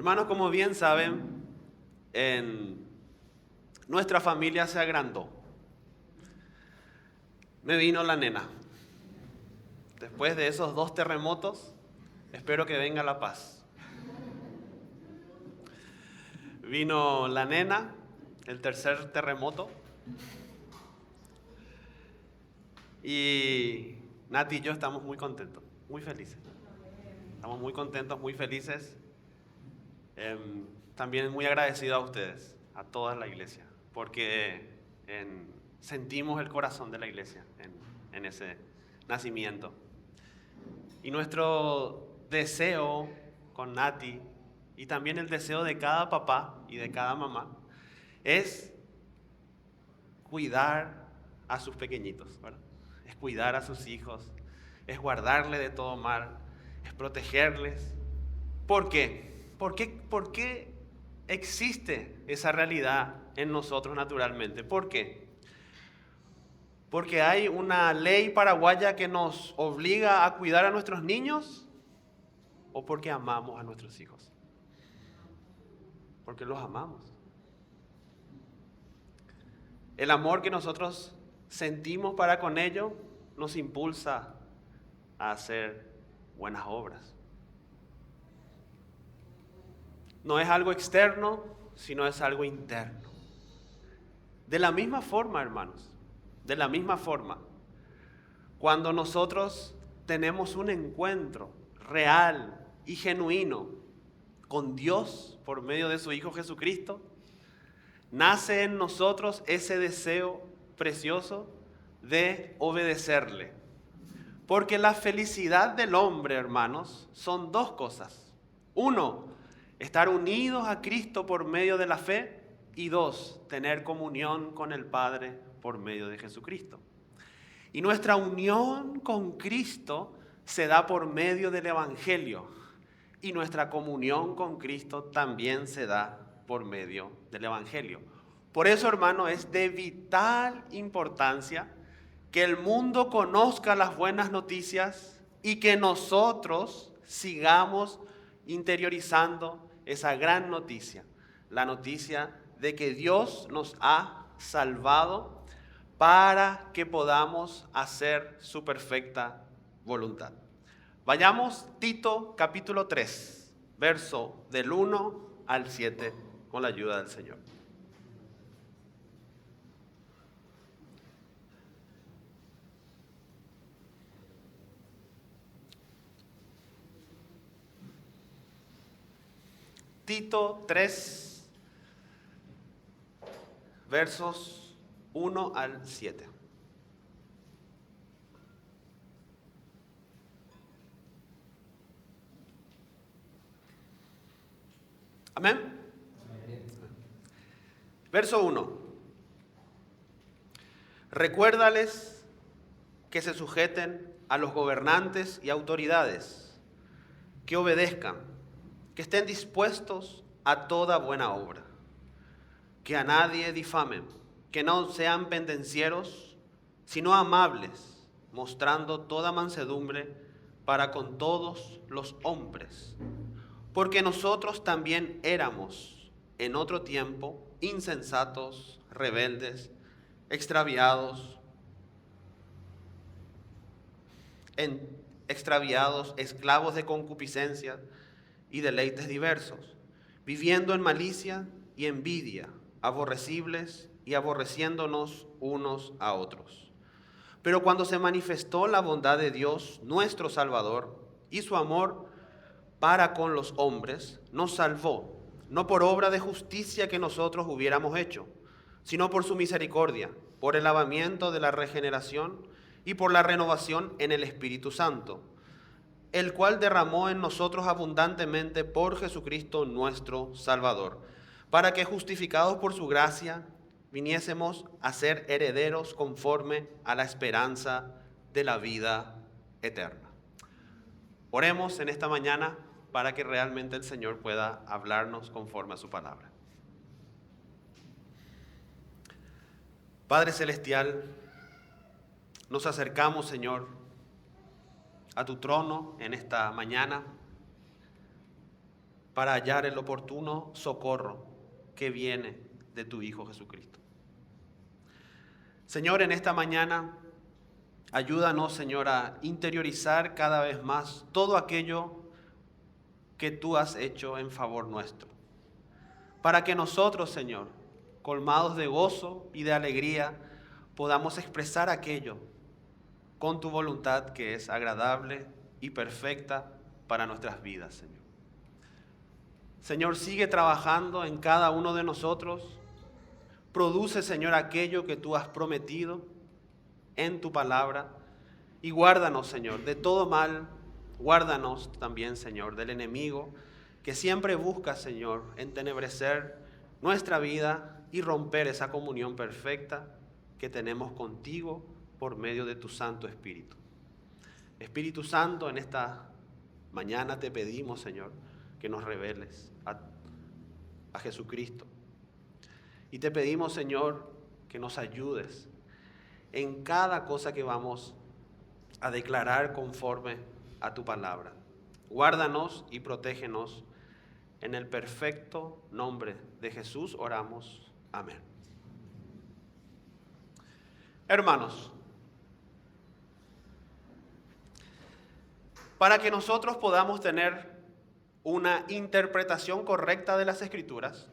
Hermanos, como bien saben, en nuestra familia se agrandó. Me vino la nena. Después de esos 2 terremotos, espero que venga la paz. Vino la nena, el 3er terremoto. Y Nati y yo estamos muy contentos, muy felices. Estamos muy contentos, muy felices. También muy agradecido a ustedes, a toda la iglesia, porque sentimos el corazón de la iglesia en ese nacimiento. Y nuestro deseo con Nati, y también el deseo de cada papá y de cada mamá, es cuidar a sus pequeñitos, ¿verdad? Es cuidar a sus hijos, es guardarle de todo mal, es protegerles. ¿Por qué? ¿Por qué existe esa realidad en nosotros naturalmente? ¿Por qué? ¿Porque hay una ley paraguaya que nos obliga a cuidar a nuestros niños? ¿O porque amamos a nuestros hijos? Porque los amamos. El amor que nosotros sentimos para con ellos nos impulsa a hacer buenas obras. No es algo externo, sino es algo interno. De la misma forma, hermanos, de la misma forma, cuando nosotros tenemos un encuentro real y genuino con Dios por medio de su Hijo Jesucristo, nace en nosotros ese deseo precioso de obedecerle. Porque la felicidad del hombre, hermanos, son 2 cosas. 1, estar unidos a Cristo por medio de la fe. Y 2, tener comunión con el Padre por medio de Jesucristo. Y nuestra unión con Cristo se da por medio del Evangelio. Y nuestra comunión con Cristo también se da por medio del Evangelio. Por eso, hermano, es de vital importancia que el mundo conozca las buenas noticias y que nosotros sigamos interiorizando esa gran noticia, la noticia de que Dios nos ha salvado para que podamos hacer su perfecta voluntad. Vayamos Tito capítulo 3, verso del 1 al 7, con la ayuda del Señor. Tito 3, versos 1 al 7. Amén. Verso 1. Recuérdales que se sujeten a los gobernantes y autoridades, que obedezcan, que estén dispuestos a toda buena obra, que a nadie difamen, que no sean pendencieros, sino amables, mostrando toda mansedumbre para con todos los hombres. Porque nosotros también éramos en otro tiempo insensatos, rebeldes, extraviados, esclavos de concupiscencia y deleites diversos, viviendo en malicia y envidia, aborrecibles y aborreciéndonos unos a otros. Pero cuando se manifestó la bondad de Dios, nuestro Salvador, y su amor para con los hombres, nos salvó, no por obra de justicia que nosotros hubiéramos hecho, sino por su misericordia, por el lavamiento de la regeneración y por la renovación en el Espíritu Santo, el cual derramó en nosotros abundantemente por Jesucristo nuestro Salvador, para que justificados por su gracia viniésemos a ser herederos conforme a la esperanza de la vida eterna. Oremos en esta mañana para que realmente el Señor pueda hablarnos conforme a su palabra. Padre Celestial, nos acercamos, Señor, a tu trono en esta mañana, para hallar el oportuno socorro que viene de tu Hijo Jesucristo. Señor, en esta mañana, ayúdanos, Señor, a interiorizar cada vez más todo aquello que tú has hecho en favor nuestro, para que nosotros, Señor, colmados de gozo y de alegría, podamos expresar aquello con tu voluntad que es agradable y perfecta para nuestras vidas, Señor. Señor, sigue trabajando en cada uno de nosotros. Produce, Señor, aquello que tú has prometido en tu palabra. Y guárdanos, Señor, de todo mal. Guárdanos también, Señor, del enemigo que siempre busca, Señor, entenebrecer nuestra vida y romper esa comunión perfecta que tenemos contigo por medio de tu Santo Espíritu. Espíritu Santo, en esta mañana te pedimos, Señor, que nos reveles a Jesucristo. Y te pedimos, Señor, que nos ayudes en cada cosa que vamos a declarar conforme a tu palabra. Guárdanos y protégenos. En el perfecto nombre de Jesús oramos. Amén. Hermanos, para que nosotros podamos tener una interpretación correcta de las Escrituras,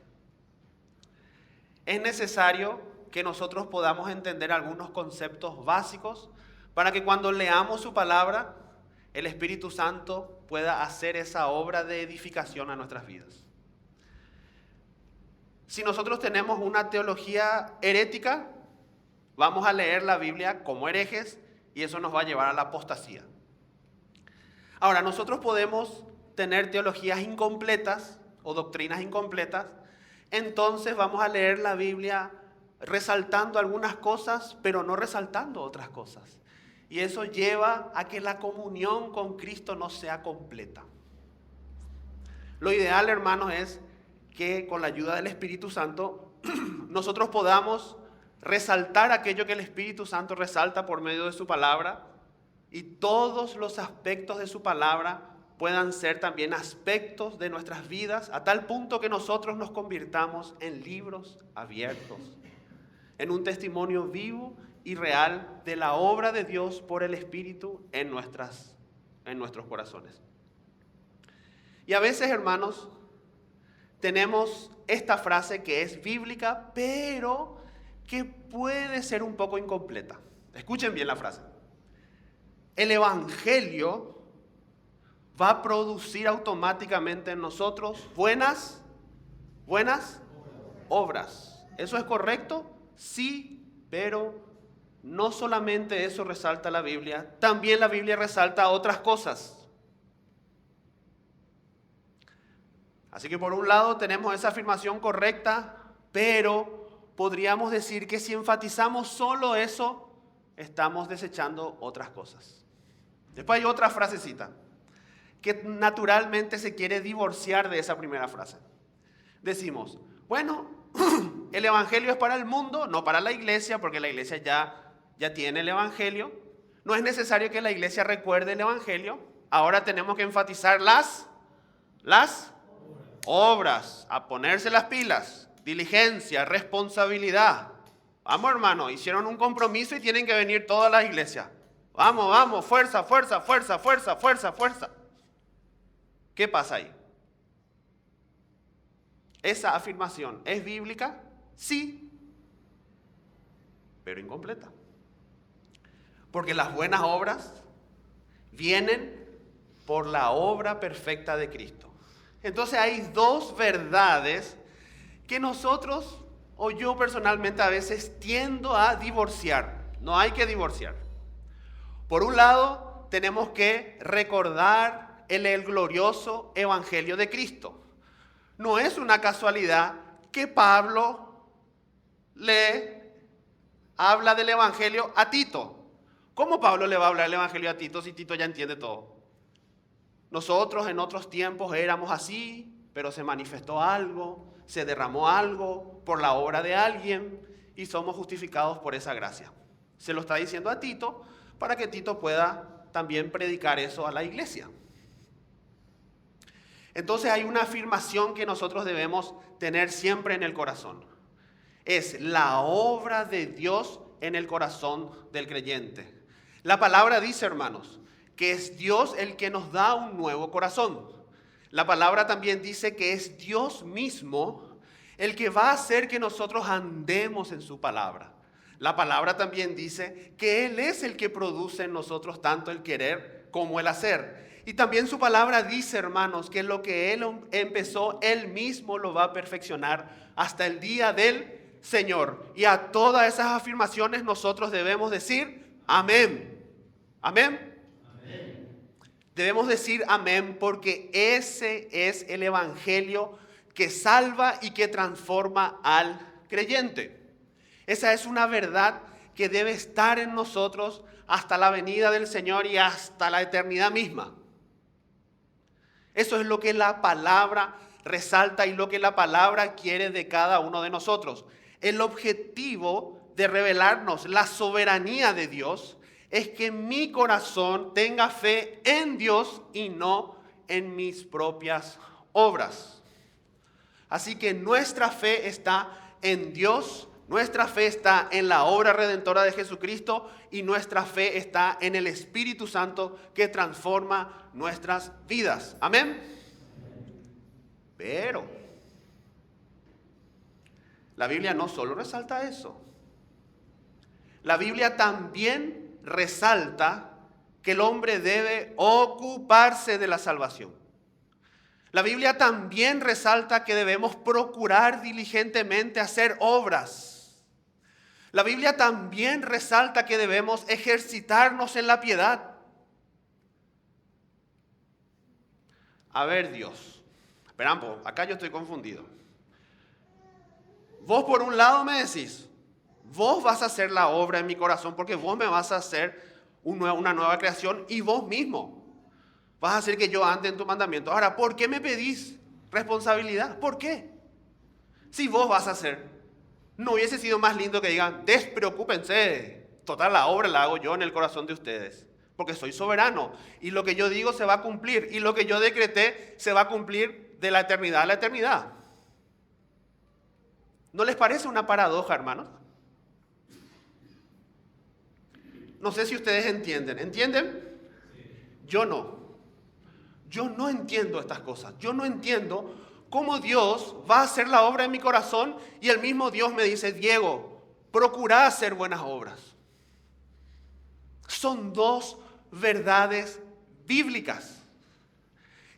es necesario que nosotros podamos entender algunos conceptos básicos para que cuando leamos su palabra, el Espíritu Santo pueda hacer esa obra de edificación a nuestras vidas. Si nosotros tenemos una teología herética, vamos a leer la Biblia como herejes y eso nos va a llevar a la apostasía. Ahora, nosotros podemos tener teologías incompletas o doctrinas incompletas, entonces vamos a leer la Biblia resaltando algunas cosas, pero no resaltando otras cosas. Y eso lleva a que la comunión con Cristo no sea completa. Lo ideal, hermanos, es que con la ayuda del Espíritu Santo nosotros podamos resaltar aquello que el Espíritu Santo resalta por medio de su palabra y todos los aspectos de su palabra puedan ser también aspectos de nuestras vidas a tal punto que nosotros nos convirtamos en libros abiertos, en un testimonio vivo y real de la obra de Dios por el Espíritu en nuestros corazones. Y a veces, hermanos, tenemos esta frase que es bíblica, pero que puede ser un poco incompleta. Escuchen bien la frase. El Evangelio va a producir automáticamente en nosotros buenas obras. ¿Eso es correcto? Sí, pero no solamente eso resalta la Biblia, también la Biblia resalta otras cosas. Así que por un lado tenemos esa afirmación correcta, pero podríamos decir que si enfatizamos solo eso, estamos desechando otras cosas. Después hay otra frasecita que naturalmente se quiere divorciar de esa primera frase. Decimos, bueno, el Evangelio es para el mundo, no para la iglesia, porque la iglesia ya tiene el Evangelio. No es necesario que la iglesia recuerde el Evangelio. Ahora tenemos que enfatizar las obras, a ponerse las pilas, diligencia, responsabilidad. Vamos, hermano, hicieron un compromiso y tienen que venir todas las iglesias. Vamos, vamos, fuerza, fuerza, fuerza, fuerza, fuerza, fuerza. ¿Qué pasa ahí? ¿Esa afirmación es bíblica? Sí, pero incompleta. Porque las buenas obras vienen por la obra perfecta de Cristo. Entonces hay dos verdades que nosotros, o yo personalmente a veces tiendo a divorciar. No hay que divorciar. Por un lado, tenemos que recordar el glorioso Evangelio de Cristo. No es una casualidad que Pablo le habla del Evangelio a Tito. ¿Cómo Pablo le va a hablar el Evangelio a Tito si Tito ya entiende todo? Nosotros en otros tiempos éramos así, pero se manifestó algo, se derramó algo por la obra de alguien y somos justificados por esa gracia. Se lo está diciendo a Tito para que Tito pueda también predicar eso a la iglesia. Entonces hay una afirmación que nosotros debemos tener siempre en el corazón. Es la obra de Dios en el corazón del creyente. La palabra dice, hermanos, que es Dios el que nos da un nuevo corazón. La palabra también dice que es Dios mismo el que va a hacer que nosotros andemos en su palabra. La palabra también dice que Él es el que produce en nosotros tanto el querer como el hacer. Y también su palabra dice, hermanos, que lo que Él empezó, Él mismo lo va a perfeccionar hasta el día del Señor. Y a todas esas afirmaciones nosotros debemos decir amén. Amén. Amén. Debemos decir amén porque ese es el evangelio que salva y que transforma al creyente. Esa es una verdad que debe estar en nosotros hasta la venida del Señor y hasta la eternidad misma. Eso es lo que la palabra resalta y lo que la palabra quiere de cada uno de nosotros. El objetivo de revelarnos la soberanía de Dios es que mi corazón tenga fe en Dios y no en mis propias obras. Así que nuestra fe está en Dios, nuestra fe está en la obra redentora de Jesucristo y nuestra fe está en el Espíritu Santo que transforma nuestras vidas. Amén. Pero la Biblia no solo resalta eso. La Biblia también resalta que el hombre debe ocuparse de la salvación. La Biblia también resalta que debemos procurar diligentemente hacer obras. La Biblia también resalta que debemos ejercitarnos en la piedad. A ver, Dios, esperan, acá yo estoy confundido. Vos por un lado me decís, vos vas a hacer la obra en mi corazón porque vos me vas a hacer una nueva creación y vos mismo vas a hacer que yo ande en tu mandamiento. Ahora, ¿por qué me pedís responsabilidad? ¿Por qué? Si vos vas a hacer, ¿no hubiese sido más lindo que digan, despreocúpense, total la obra la hago yo en el corazón de ustedes? Porque soy soberano y lo que yo digo se va a cumplir y lo que yo decreté se va a cumplir de la eternidad a la eternidad. ¿No les parece una paradoja, hermanos? No sé si ustedes entienden. ¿Entienden? Yo no. Yo no entiendo estas cosas. Yo no entiendo cómo Dios va a hacer la obra en mi corazón y el mismo Dios me dice, Diego, procura hacer buenas obras. Son dos verdades bíblicas.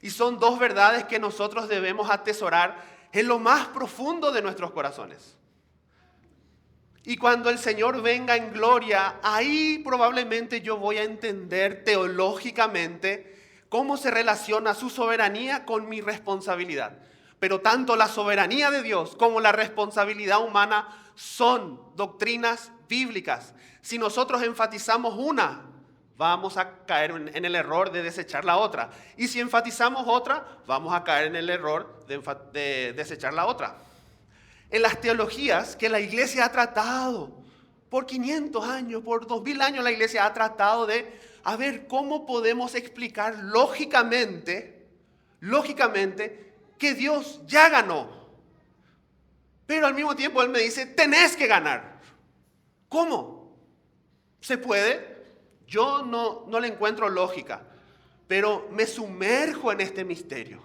Y son dos verdades que nosotros debemos atesorar en lo más profundo de nuestros corazones. Y cuando el Señor venga en gloria, ahí probablemente yo voy a entender teológicamente cómo se relaciona su soberanía con mi responsabilidad. Pero tanto la soberanía de Dios como la responsabilidad humana son doctrinas bíblicas. Si nosotros enfatizamos una, vamos a caer en el error de desechar la otra. Y si enfatizamos otra, vamos a caer en el error de desechar la otra. En las teologías que la iglesia ha tratado, por 500 años, por 2000 años la iglesia ha tratado de a ver cómo podemos explicar lógicamente que Dios ya ganó. Pero al mismo tiempo Él me dice, tenés que ganar. ¿Cómo? ¿Se puede? Yo no le encuentro lógica, pero me sumerjo en este misterio.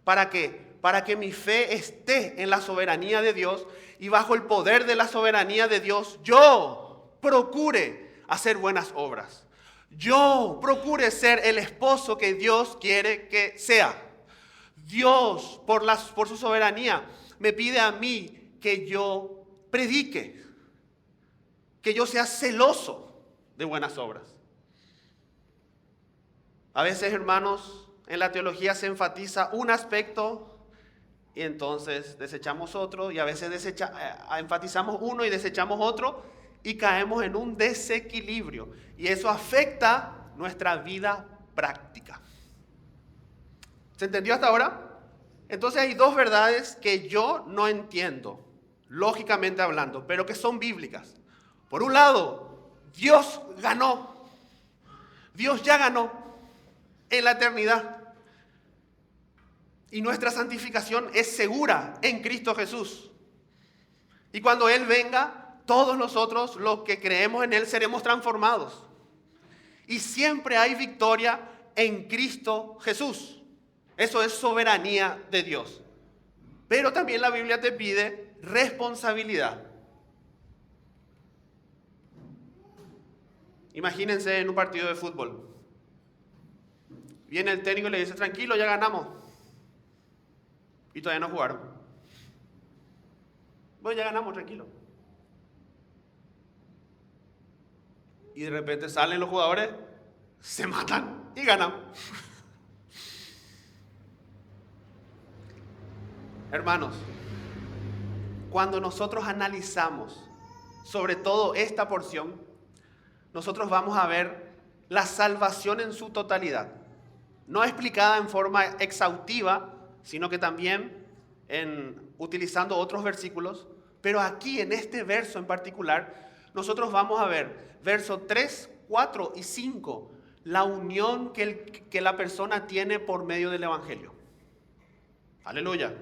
¿Para qué? Para que mi fe esté en la soberanía de Dios y bajo el poder de la soberanía de Dios, yo procure hacer buenas obras. Yo procure ser el esposo que Dios quiere que sea. Dios, por su soberanía, me pide a mí que yo predique, que yo sea celoso de buenas obras. A veces, hermanos, en la teología se enfatiza un aspecto y entonces desechamos otro, y a veces enfatizamos uno y desechamos otro y caemos en un desequilibrio y eso afecta nuestra vida práctica. ¿Se entendió hasta ahora? Entonces hay dos verdades que yo no entiendo, lógicamente hablando, pero que son bíblicas. Por un lado, Dios ganó. Dios ya ganó en la eternidad. Y nuestra santificación es segura en Cristo Jesús. Y cuando Él venga, todos nosotros, los que creemos en Él, seremos transformados. Y siempre hay victoria en Cristo Jesús. Eso es soberanía de Dios. Pero también la Biblia te pide responsabilidad. Imagínense en un partido de fútbol. Viene el técnico y le dice, tranquilo, ya ganamos. Y todavía no jugaron. Bueno, ya ganamos, tranquilo. Y de repente salen los jugadores, se matan y ganan. Hermanos, cuando nosotros analizamos sobre todo esta porción, nosotros vamos a ver la salvación en su totalidad. No explicada en forma exhaustiva, sino que también utilizando otros versículos. Pero aquí en este verso en particular, nosotros vamos a ver versos 3, 4 y 5, la unión que la persona tiene por medio del Evangelio. Aleluya.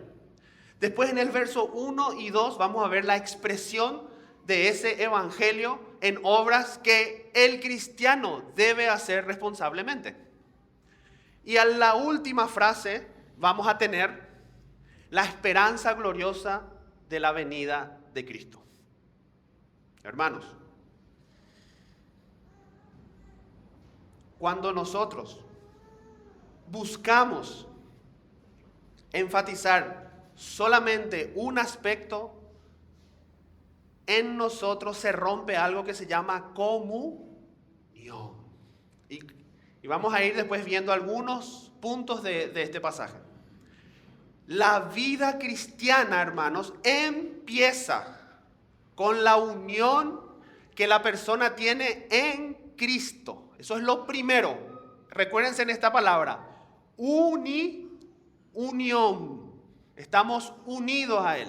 Después en el verso 1 y 2 vamos a ver la expresión de ese Evangelio en obras que el cristiano debe hacer responsablemente. Y a la última frase vamos a tener la esperanza gloriosa de la venida de Cristo. Hermanos, cuando nosotros buscamos enfatizar solamente un aspecto, en nosotros se rompe algo que se llama comunión. Y vamos a ir después viendo algunos puntos de este pasaje. La vida cristiana, hermanos, empieza con la unión que la persona tiene en Cristo. Eso es lo primero. Recuérdense en esta palabra. Unión. Estamos unidos a Él.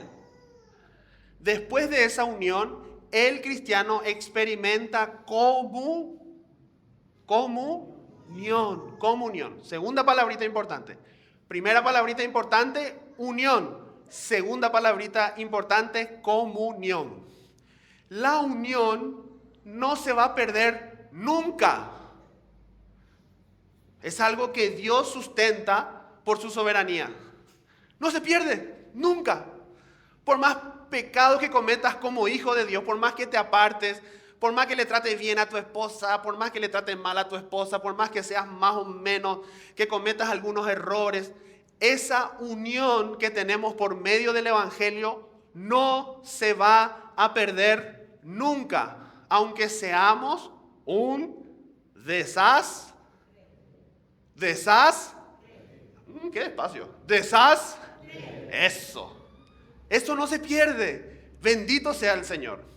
Después de esa unión, el cristiano experimenta comunión. Segunda palabrita importante. Primera palabrita importante, unión. Segunda palabrita importante, comunión. La unión no se va a perder nunca. Es algo que Dios sustenta por su soberanía. No se pierde, nunca. Por más pecados que cometas como hijo de Dios, por más que te apartes, por más que le trates bien a tu esposa, por más que le trates mal a tu esposa, por más que seas más o menos, que cometas algunos errores, esa unión que tenemos por medio del Evangelio no se va a perder nunca, aunque seamos un qué despacio, eso no se pierde. Bendito sea el Señor.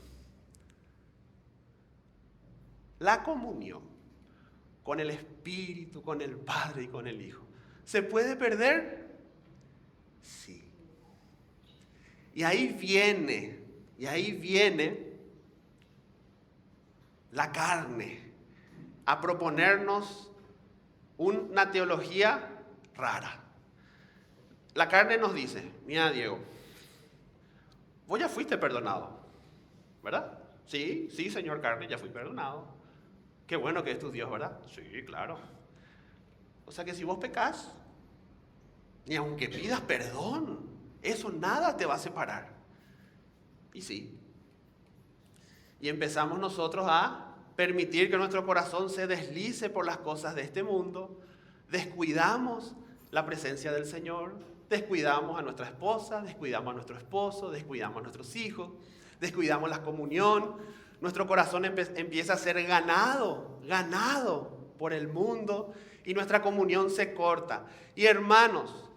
La comunión con el Espíritu, con el Padre y con el Hijo, ¿se puede perder? Sí. Y ahí viene la carne a proponernos una teología rara. La carne nos dice, mira Diego, vos ya fuiste perdonado, ¿verdad? Sí, señor carne, ya fui perdonado. Qué bueno que es tu Dios, ¿verdad? Sí, claro. O sea que si vos pecás, ni aunque pidas perdón, eso nada te va a separar. Y sí. Y empezamos nosotros a permitir que nuestro corazón se deslice por las cosas de este mundo. Descuidamos la presencia del Señor, descuidamos a nuestra esposa, descuidamos a nuestro esposo, descuidamos a nuestros hijos, descuidamos la comunión. Nuestro corazón empieza a ser ganado por el mundo y nuestra comunión se corta. Y hermanos,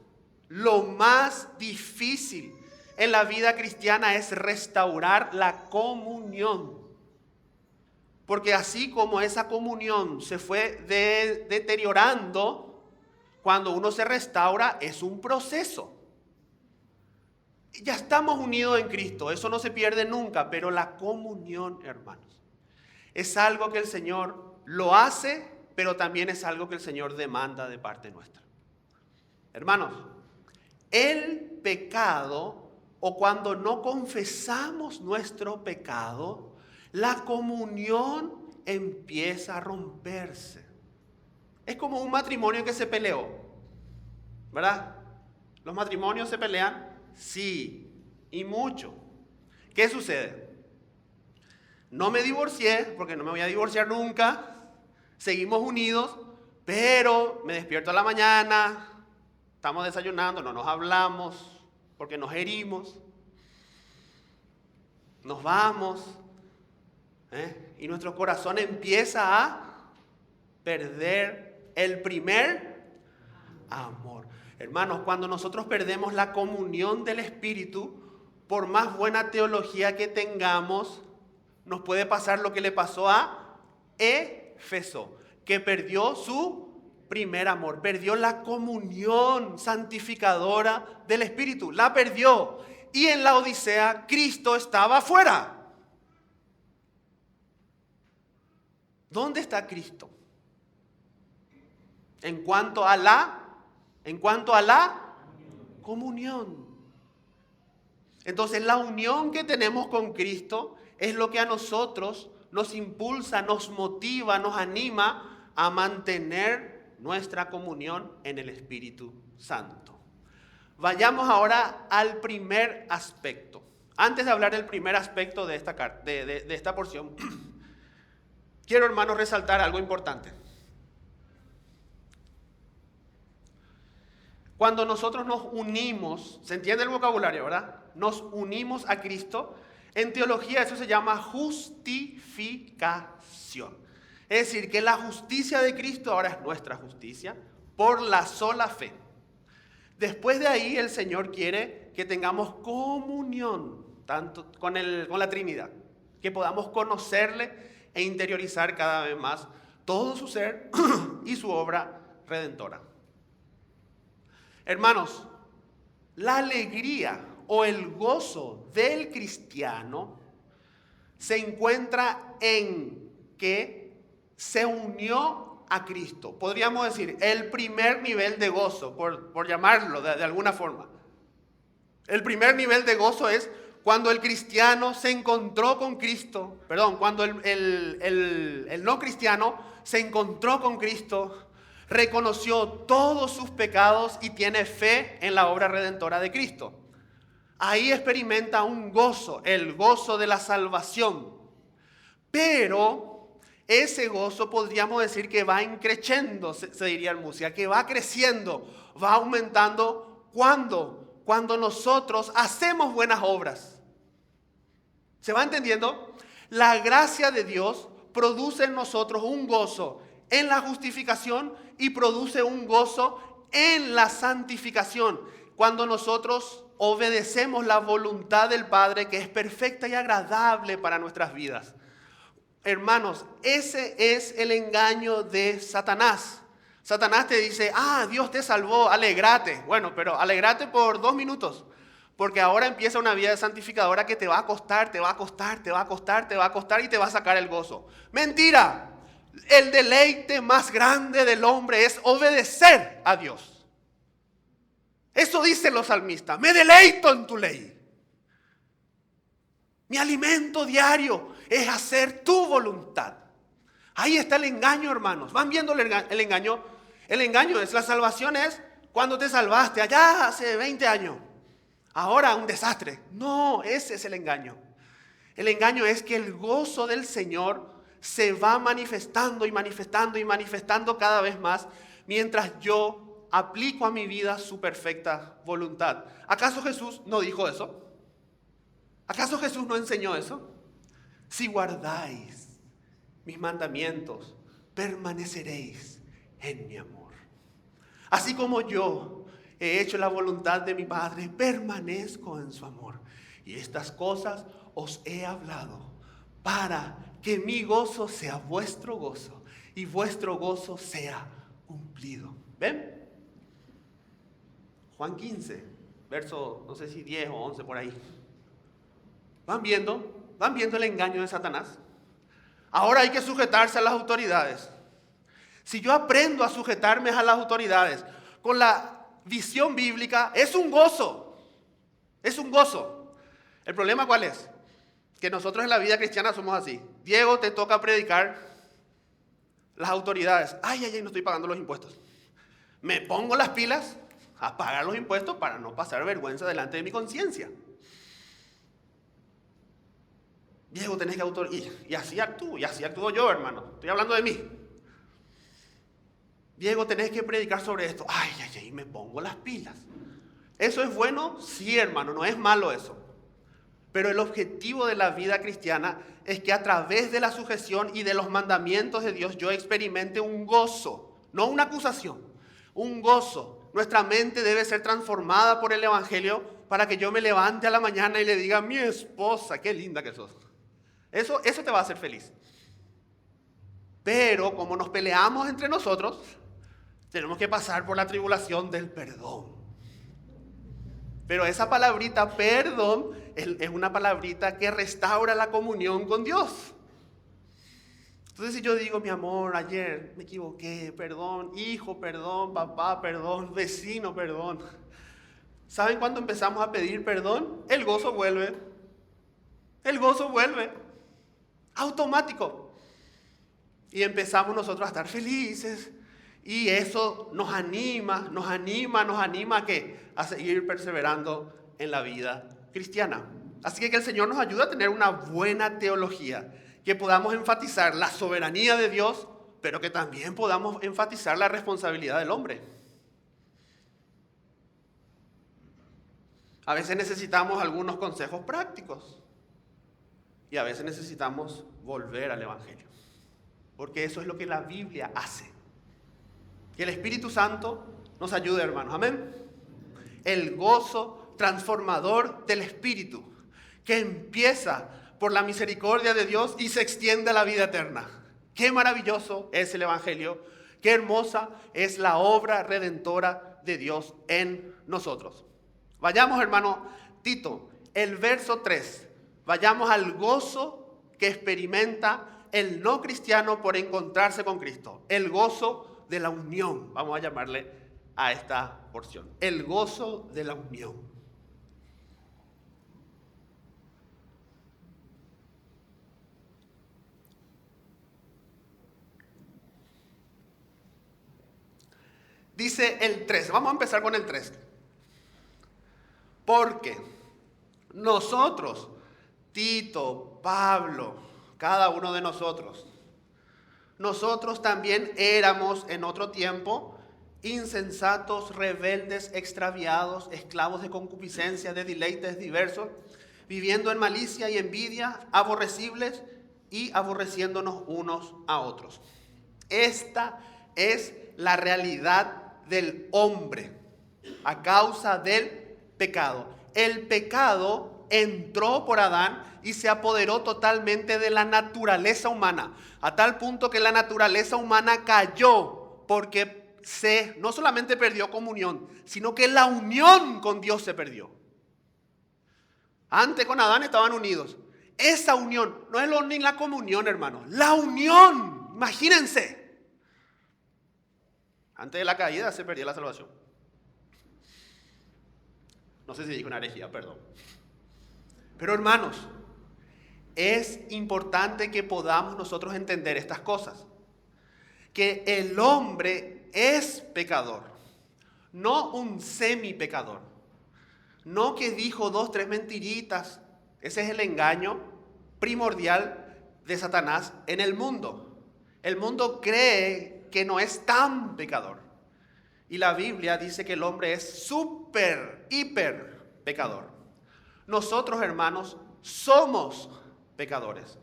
lo más difícil en la vida cristiana es restaurar la comunión. Porque así como esa comunión se fue deteriorando, cuando uno se restaura es un proceso. Ya estamos unidos en Cristo, eso no se pierde nunca, pero la comunión, hermanos, es algo que el Señor lo hace, pero también es algo que el Señor demanda de parte nuestra. Hermanos, el pecado, o cuando no confesamos nuestro pecado, la comunión empieza a romperse. Es como un matrimonio que se peleó, ¿verdad? ¿Los matrimonios se pelean? Sí, y mucho. ¿Qué sucede? No me divorcié, porque no me voy a divorciar nunca. Seguimos unidos, pero me despierto a la mañana, estamos desayunando, no nos hablamos, porque nos herimos. Nos vamos, y nuestro corazón empieza a perder el primer amor. Hermanos, cuando nosotros perdemos la comunión del Espíritu, por más buena teología que tengamos, nos puede pasar lo que le pasó a Éfeso, que perdió su primer amor, perdió la comunión santificadora del Espíritu, la perdió. Y en la Odisea, Cristo estaba afuera. ¿Dónde está Cristo? En cuanto a la comunión. Entonces, la unión que tenemos con Cristo es lo que a nosotros nos impulsa, nos motiva, nos anima a mantener nuestra comunión en el Espíritu Santo. Vayamos ahora al primer aspecto. Antes de hablar del primer aspecto de esta porción, quiero, hermanos, resaltar algo importante. Cuando nosotros nos unimos, ¿se entiende el vocabulario, verdad? Nos unimos a Cristo. En teología eso se llama justificación. Es decir, que la justicia de Cristo ahora es nuestra justicia por la sola fe. Después de ahí el Señor quiere que tengamos comunión tanto con la Trinidad, que podamos conocerle e interiorizar cada vez más todo su ser y su obra redentora. Hermanos, la alegría o el gozo del cristiano se encuentra en que se unió a Cristo. Podríamos decir, el primer nivel de gozo, por llamarlo de alguna forma. El primer nivel de gozo es cuando el cristiano se encontró con Cristo, cuando el no cristiano se encontró con Cristo, reconoció todos sus pecados y tiene fe en la obra redentora de Cristo. Ahí experimenta un gozo, el gozo de la salvación. Pero ese gozo podríamos decir que va increciendo, se diría en música, que va creciendo, va aumentando. ¿Cuándo? Cuando nosotros hacemos buenas obras. ¿Se va entendiendo? La gracia de Dios produce en nosotros un gozo en la justificación y produce un gozo en la santificación. Cuando nosotros obedecemos la voluntad del Padre, que es perfecta y agradable para nuestras vidas. Hermanos, ese es el engaño de Satanás. Satanás te dice, Dios te salvó, alegrate. Bueno, pero alegrate por 2 minutos. Porque ahora empieza una vida santificadora que te va a costar, te va a costar, te va a costar, te va a costar y te va a sacar el gozo. ¡Mentira! El deleite más grande del hombre es obedecer a Dios. Eso dicen los salmistas, me deleito en tu ley. Mi alimento diario es hacer tu voluntad. Ahí está el engaño, hermanos. ¿Van viendo el engaño? El engaño es, la salvación es cuando te salvaste, allá hace 20 años. Ahora un desastre. No, ese es el engaño. El engaño es que el gozo del Señor se va manifestando y manifestando y manifestando cada vez más mientras yo aplico a mi vida su perfecta voluntad. ¿Acaso Jesús no dijo eso? ¿Acaso Jesús no enseñó eso? Si guardáis mis mandamientos, permaneceréis en mi amor. Así como yo he hecho la voluntad de mi Padre, permanezco en su amor. Y estas cosas os he hablado para que mi gozo sea vuestro gozo y vuestro gozo sea cumplido. ¿Ven? Juan 15, verso, no sé si 10 o 11 por ahí. ¿Van viendo el engaño de Satanás? Ahora hay que sujetarse a las autoridades. Si yo aprendo a sujetarme a las autoridades con la visión bíblica es un gozo. Es un gozo. ¿El problema cuál es? Que nosotros en la vida cristiana somos así. Diego, te toca predicar. Las autoridades, ay, no estoy pagando los impuestos. Me pongo las pilas a pagar los impuestos para no pasar vergüenza delante de mi conciencia. Diego, tenés que autorizar. Y así actúo yo, hermano. Estoy hablando de mí. Diego, tenés que predicar sobre esto. Ay, me pongo las pilas. ¿Eso es bueno? Sí, hermano, no es malo eso. Pero el objetivo de la vida cristiana es que a través de la sujeción y de los mandamientos de Dios yo experimente un gozo, no una acusación, un gozo. Nuestra mente debe ser transformada por el Evangelio para que yo me levante a la mañana y le diga, mi esposa, qué linda que sos. Eso te va a hacer feliz. Pero como nos peleamos entre nosotros, tenemos que pasar por la tribulación del perdón. Pero esa palabrita perdón es una palabrita que restaura la comunión con Dios. Entonces si yo digo, mi amor, ayer me equivoqué, perdón, hijo, perdón, papá, perdón, vecino, perdón. ¿Saben cuándo empezamos a pedir perdón? El gozo vuelve. El gozo vuelve. Automático. Y empezamos nosotros a estar felices. Y eso nos anima ¿a qué? A seguir perseverando en la vida cristiana. Así que el Señor nos ayuda a tener una buena teología, que podamos enfatizar la soberanía de Dios, pero que también podamos enfatizar la responsabilidad del hombre. A veces necesitamos algunos consejos prácticos y a veces necesitamos volver al Evangelio, porque eso es lo que la Biblia hace. Que el Espíritu Santo nos ayude, hermanos. Amén. El gozo transformador del Espíritu, que empieza por la misericordia de Dios y se extiende a la vida eterna. Qué maravilloso es el Evangelio. Qué hermosa es la obra redentora de Dios en nosotros. Vayamos, hermano Tito, el verso 3. Vayamos al gozo que experimenta el no cristiano por encontrarse con Cristo. El gozo de la unión, vamos a llamarle a esta porción. El gozo de la unión. Dice el 3, vamos a empezar con el 3. Porque nosotros, Tito, Pablo, cada uno de nosotros también éramos en otro tiempo insensatos, rebeldes, extraviados, esclavos de concupiscencia, de deleites diversos, viviendo en malicia y envidia, aborrecibles y aborreciéndonos unos a otros. Esta es la realidad del hombre a causa del pecado. El pecado entró por Adán y se apoderó totalmente de la naturaleza humana, a tal punto que la naturaleza humana cayó porque no solamente perdió comunión, sino que la unión con Dios se perdió. Antes con Adán estaban unidos. Esa unión, no es ni la comunión, hermanos, la unión, imagínense. Antes de la caída se perdía la salvación. No sé si dijo una herejía, perdón. Pero hermanos, es importante que podamos nosotros entender estas cosas. Que el hombre es pecador, no un semi-pecador. No que dijo 2, 3 mentiritas. Ese es el engaño primordial de Satanás en el mundo. El mundo cree que no es tan pecador. Y la Biblia dice que el hombre es súper, hiper pecador. Nosotros, hermanos, somos pecadores.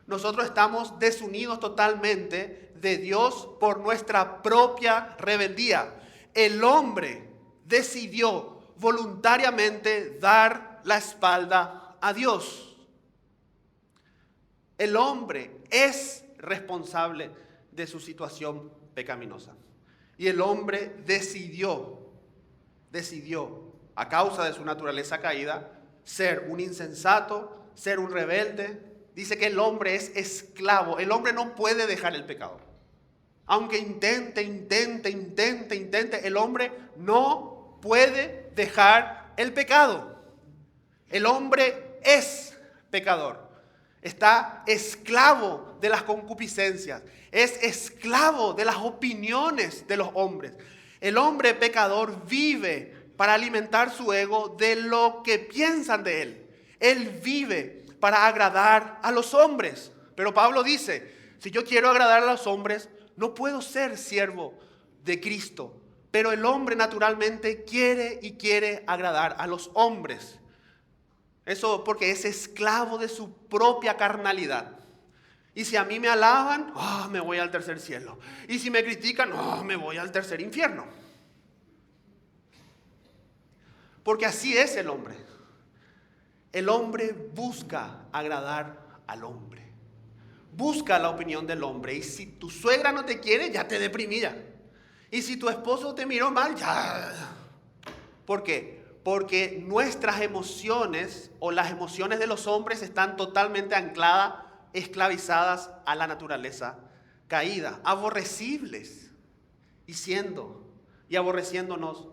Nosotros estamos desunidos totalmente de Dios por nuestra propia rebeldía. El hombre decidió voluntariamente dar la espalda a Dios. El hombre es responsable de su situación pecaminosa. Y el hombre decidió, a causa de su naturaleza caída, ser un insensato, ser un rebelde. Dice que el hombre es esclavo. El hombre no puede dejar el pecado. Aunque intente, el hombre no puede dejar el pecado. El hombre es pecador. Está esclavo de las concupiscencias. Es esclavo de las opiniones de los hombres. El hombre pecador vive para alimentar su ego de lo que piensan de él. Él vive para agradar a los hombres. Pero Pablo dice, si yo quiero agradar a los hombres, no puedo ser siervo de Cristo. Pero el hombre naturalmente quiere agradar a los hombres. Eso porque es esclavo de su propia carnalidad. Y si a mí me alaban, me voy al tercer cielo. Y si me critican, me voy al tercer infierno. Porque así es el hombre. El hombre busca agradar al hombre. Busca la opinión del hombre. Y si tu suegra no te quiere, ya te deprimí ya. Y si tu esposo te miró mal, ya. ¿Por qué? Porque nuestras emociones o las emociones de los hombres están totalmente ancladas, esclavizadas a la naturaleza caída, aborrecibles y aborreciéndonos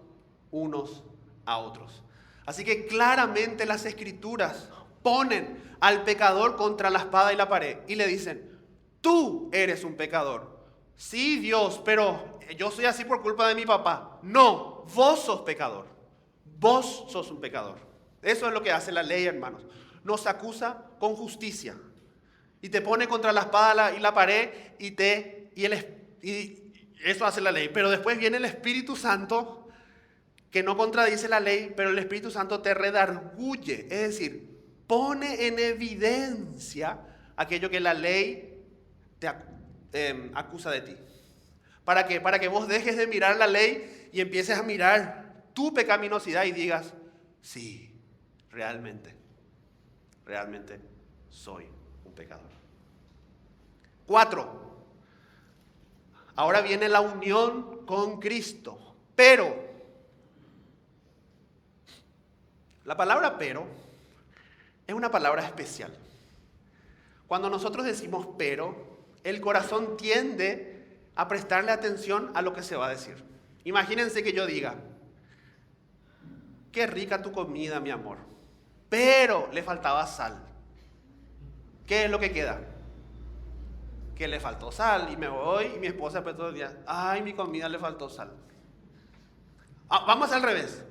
unos a otros. Así que claramente las Escrituras ponen al pecador contra la espada y la pared y le dicen, tú eres un pecador. Sí, Dios, pero yo soy así por culpa de mi papá. No, vos sos pecador. Vos sos un pecador. Eso es lo que hace la ley, hermanos. Nos acusa con justicia. Y te pone contra la espada y la pared y eso hace la ley. Pero después viene el Espíritu Santo que no contradice la ley, pero el Espíritu Santo te redarguye. Es decir, pone en evidencia aquello que la ley te acusa de ti. ¿Para qué? Para que vos dejes de mirar la ley y empieces a mirar tu pecaminosidad y digas, sí, realmente soy un pecador. 4. Ahora viene la unión con Cristo. Pero, la palabra pero es una palabra especial. Cuando nosotros decimos pero, el corazón tiende a prestarle atención a lo que se va a decir. Imagínense que yo diga, qué rica tu comida, mi amor, pero le faltaba sal. ¿Qué es lo que queda? Que le faltó sal y me voy y mi esposa después todo el día, ay, mi comida le faltó sal. Vamos al revés.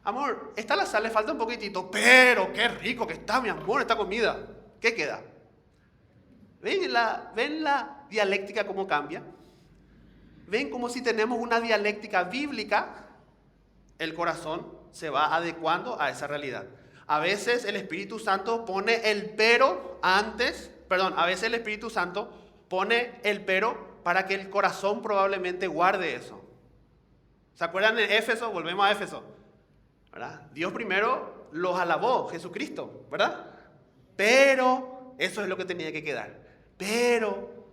Amor, esta la sal le falta un poquitito, pero qué rico que está, mi amor, esta comida. ¿Qué queda? ¿Ven la dialéctica cómo cambia? ¿Ven como si tenemos una dialéctica bíblica? El corazón se va adecuando a esa realidad. A veces el Espíritu Santo pone el pero para que el corazón probablemente guarde eso. ¿Se acuerdan de Éfeso? Volvemos a Éfeso, ¿verdad? Dios primero los alabó, Jesucristo, ¿verdad? Pero, eso es lo que tenía que quedar. Pero,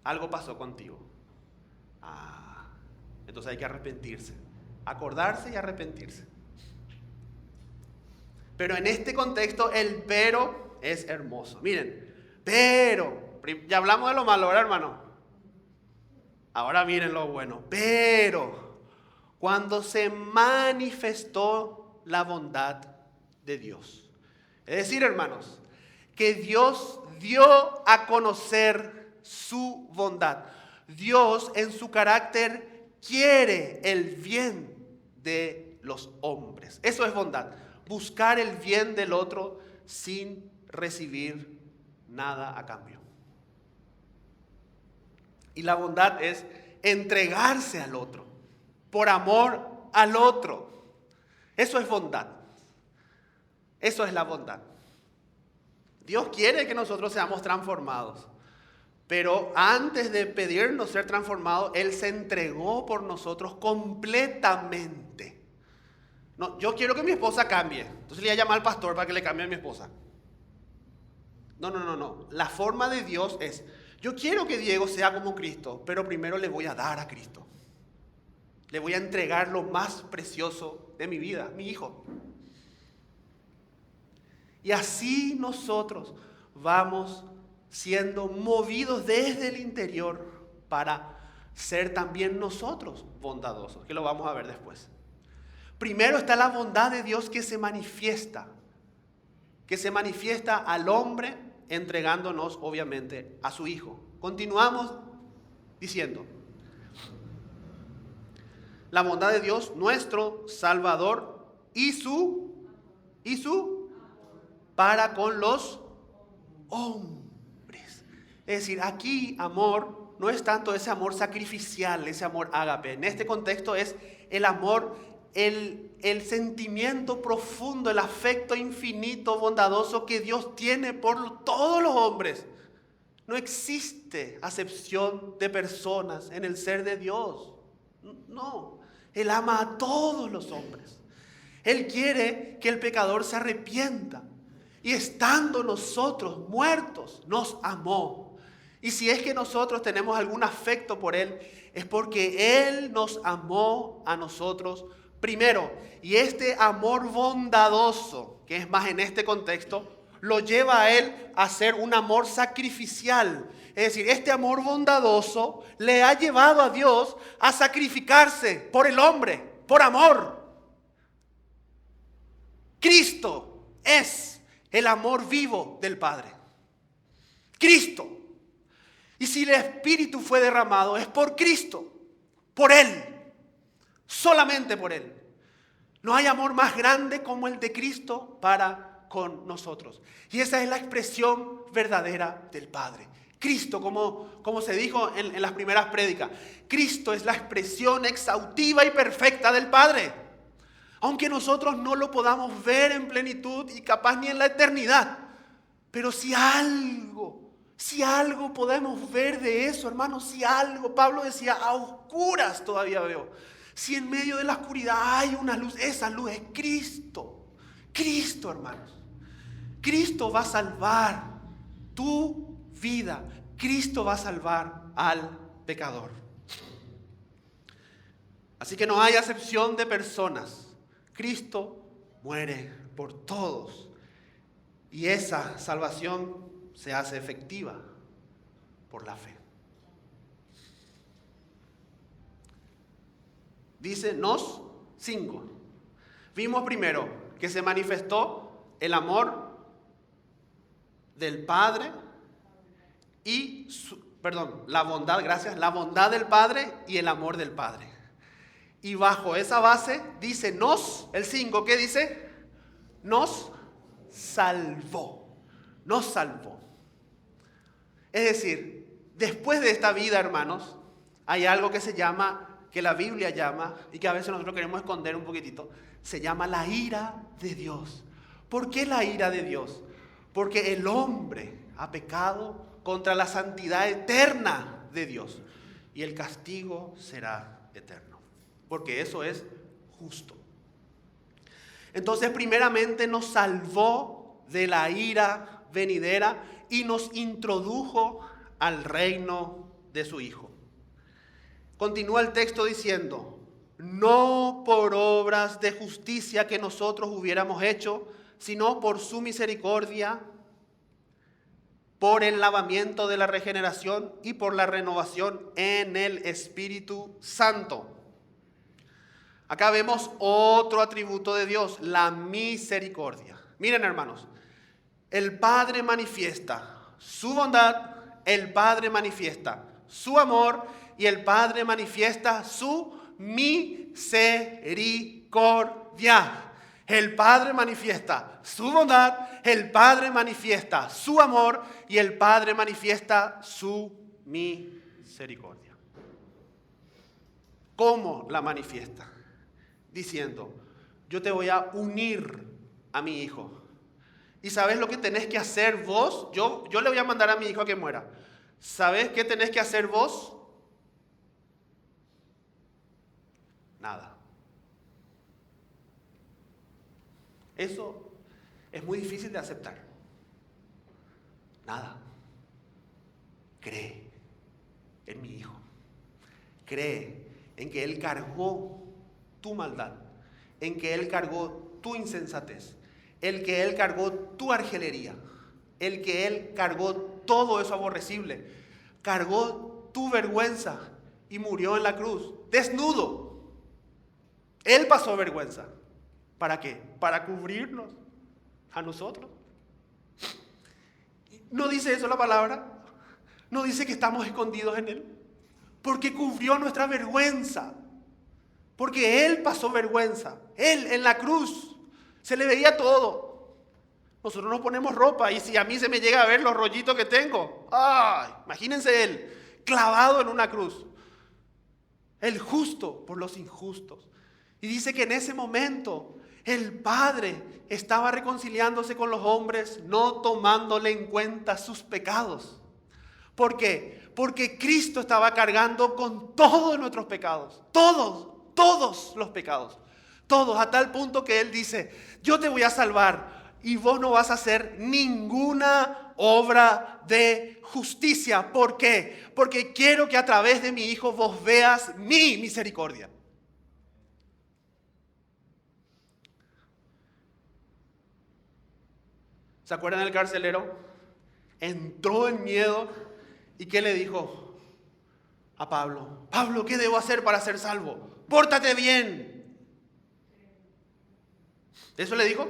algo pasó contigo. Entonces hay que arrepentirse. Acordarse y arrepentirse. Pero en este contexto, el pero es hermoso. Miren, pero, ya hablamos de lo malo, ¿verdad, hermano? Ahora miren lo bueno. Pero, cuando se manifestó la bondad de Dios. Es decir, hermanos, que Dios dio a conocer su bondad. Dios en su carácter quiere el bien de los hombres. Eso es bondad. Buscar el bien del otro sin recibir nada a cambio. Y la bondad es entregarse al otro, por amor al otro. Eso es bondad. Eso es la bondad. Dios quiere que nosotros seamos transformados. Pero antes de pedirnos ser transformados, Él se entregó por nosotros completamente. No, yo quiero que mi esposa cambie. Entonces le voy a llamar al pastor para que le cambie a mi esposa. No. La forma de Dios es, yo quiero que Diego sea como Cristo, pero primero le voy a dar a Cristo. Le voy a entregar lo más precioso de mi vida, mi hijo. Y así nosotros vamos siendo movidos desde el interior para ser también nosotros bondadosos, que lo vamos a ver después. Primero está la bondad de Dios que se manifiesta al hombre entregándonos obviamente a su Hijo. Continuamos diciendo, la bondad de Dios, nuestro Salvador, y su para con los hombres. Es decir, aquí amor no es tanto ese amor sacrificial, ese amor ágape. En este contexto es el amor, el sentimiento profundo, el afecto infinito, bondadoso que Dios tiene por todos los hombres. No existe acepción de personas en el ser de Dios. No, Él ama a todos los hombres. Él quiere que el pecador se arrepienta. Y estando nosotros muertos, nos amó. Y si es que nosotros tenemos algún afecto por Él, es porque Él nos amó a nosotros primero. Y este amor bondadoso, que es más en este contexto, lo lleva a Él a ser un amor sacrificial. Es decir, este amor bondadoso le ha llevado a Dios a sacrificarse por el hombre, por amor. Cristo es el amor vivo del Padre. Cristo. Y si el Espíritu fue derramado es por Cristo, por Él, solamente por Él. No hay amor más grande como el de Cristo para con nosotros. Y esa es la expresión verdadera del Padre. Cristo, como se dijo en las primeras prédicas, Cristo es la expresión exhaustiva y perfecta del Padre. Aunque nosotros no lo podamos ver en plenitud y capaz ni en la eternidad. Pero si algo podemos ver de eso, hermanos, si algo, Pablo decía, a oscuras todavía veo. Si en medio de la oscuridad hay una luz, esa luz es Cristo. Cristo, hermanos. Cristo va a salvar tu vida. Cristo va a salvar al pecador. Así que no hay acepción de personas. Cristo muere por todos. Y esa salvación se hace efectiva por la fe. Dice nos 5. Vimos primero que se manifestó el amor del Padre y la bondad del Padre y el amor del Padre. Y bajo esa base dice el 5, ¿qué dice? Nos salvó. Nos salvó. Es decir, después de esta vida, hermanos, hay algo que la Biblia llama, y que a veces nosotros queremos esconder un poquitito, se llama la ira de Dios. ¿Por qué la ira de Dios? Porque el hombre ha pecado contra la santidad eterna de Dios. Y el castigo será eterno. Porque eso es justo. Entonces, primeramente nos salvó de la ira venidera y nos introdujo al reino de su Hijo. Continúa el texto diciendo, no por obras de justicia que nosotros hubiéramos hecho, sino por su misericordia, por el lavamiento de la regeneración y por la renovación en el Espíritu Santo. Acá vemos otro atributo de Dios, la misericordia. Miren, hermanos, el Padre manifiesta su bondad, el Padre manifiesta su amor y el Padre manifiesta su misericordia. El Padre manifiesta su bondad, el Padre manifiesta su amor y el Padre manifiesta su misericordia. ¿Cómo la manifiesta? Diciendo, yo te voy a unir a mi hijo. ¿Y sabes lo que tenés que hacer vos? Yo le voy a mandar a mi hijo a que muera. ¿Sabés qué tenés que hacer vos? Nada. Eso es muy difícil de aceptar. Nada. Cree en mi hijo. Cree en que Él cargó tu maldad, en que Él cargó tu insensatez, el que Él cargó tu argelería, el que Él cargó todo eso aborrecible, cargó tu vergüenza y murió en la cruz, desnudo. Él pasó vergüenza. ¿Para qué? Para cubrirnos a nosotros. ¿No dice eso la palabra? ¿No dice que estamos escondidos en Él? Porque cubrió nuestra vergüenza. Porque Él pasó vergüenza. Él en la cruz se le veía todo. Nosotros nos ponemos ropa y si a mí se me llega a ver los rollitos que tengo. ¡Ay! Imagínense Él clavado en una cruz. El justo por los injustos. Y dice que en ese momento el Padre estaba reconciliándose con los hombres, no tomándole en cuenta sus pecados. ¿Por qué? Porque Cristo estaba cargando con todos nuestros pecados. Todos los pecados. Todos, a tal punto que Él dice, yo te voy a salvar y vos no vas a hacer ninguna obra de justicia. ¿Por qué? Porque quiero que a través de mi Hijo vos veas mi misericordia. ¿Se acuerdan del carcelero? Entró en miedo y ¿qué le dijo a Pablo? Pablo, ¿qué debo hacer para ser salvo? Pórtate bien. ¿Eso le dijo?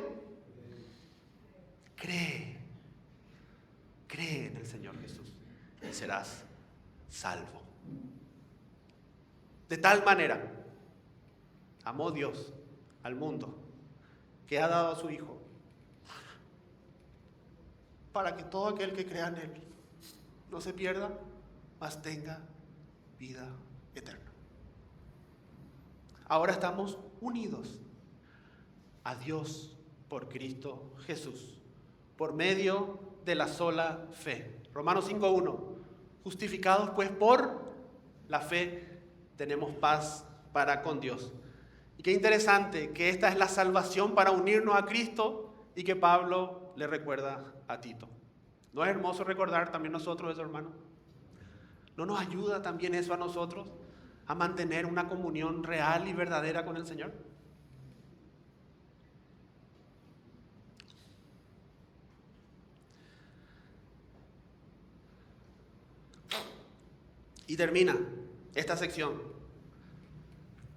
Cree en el Señor Jesús y serás salvo. De tal manera amó Dios al mundo que ha dado a su Hijo para que todo aquel que crea en Él no se pierda, mas tenga vida eterna. Ahora estamos unidos a Dios por Cristo Jesús, por medio de la sola fe. Romanos 5:1. Justificados pues por la fe tenemos paz para con Dios. Y qué interesante que esta es la salvación para unirnos a Cristo y que Pablo le recuerda a Tito. ¿No es hermoso recordar también nosotros eso, hermano? ¿No nos ayuda también eso a nosotros a mantener una comunión real y verdadera con el Señor? Y termina esta sección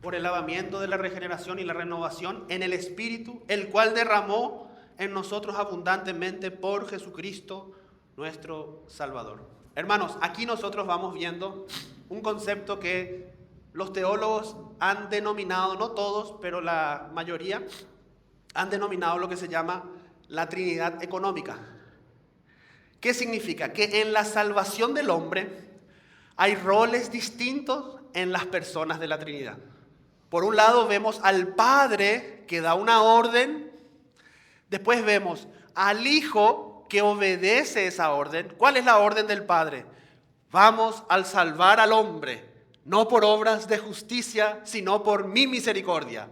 por el lavamiento de la regeneración y la renovación en el Espíritu, el cual derramó en nosotros abundantemente por Jesucristo nuestro Salvador. Hermanos, aquí nosotros vamos viendo un concepto que los teólogos han denominado, no todos, pero la mayoría, han denominado lo que se llama la Trinidad económica. ¿Qué significa? Que en la salvación del hombre hay roles distintos en las personas de la Trinidad. Por un lado vemos al Padre que da una orden, después vemos al Hijo que obedece esa orden. ¿Cuál es la orden del Padre? Vamos a salvar al hombre, no por obras de justicia, sino por mi misericordia.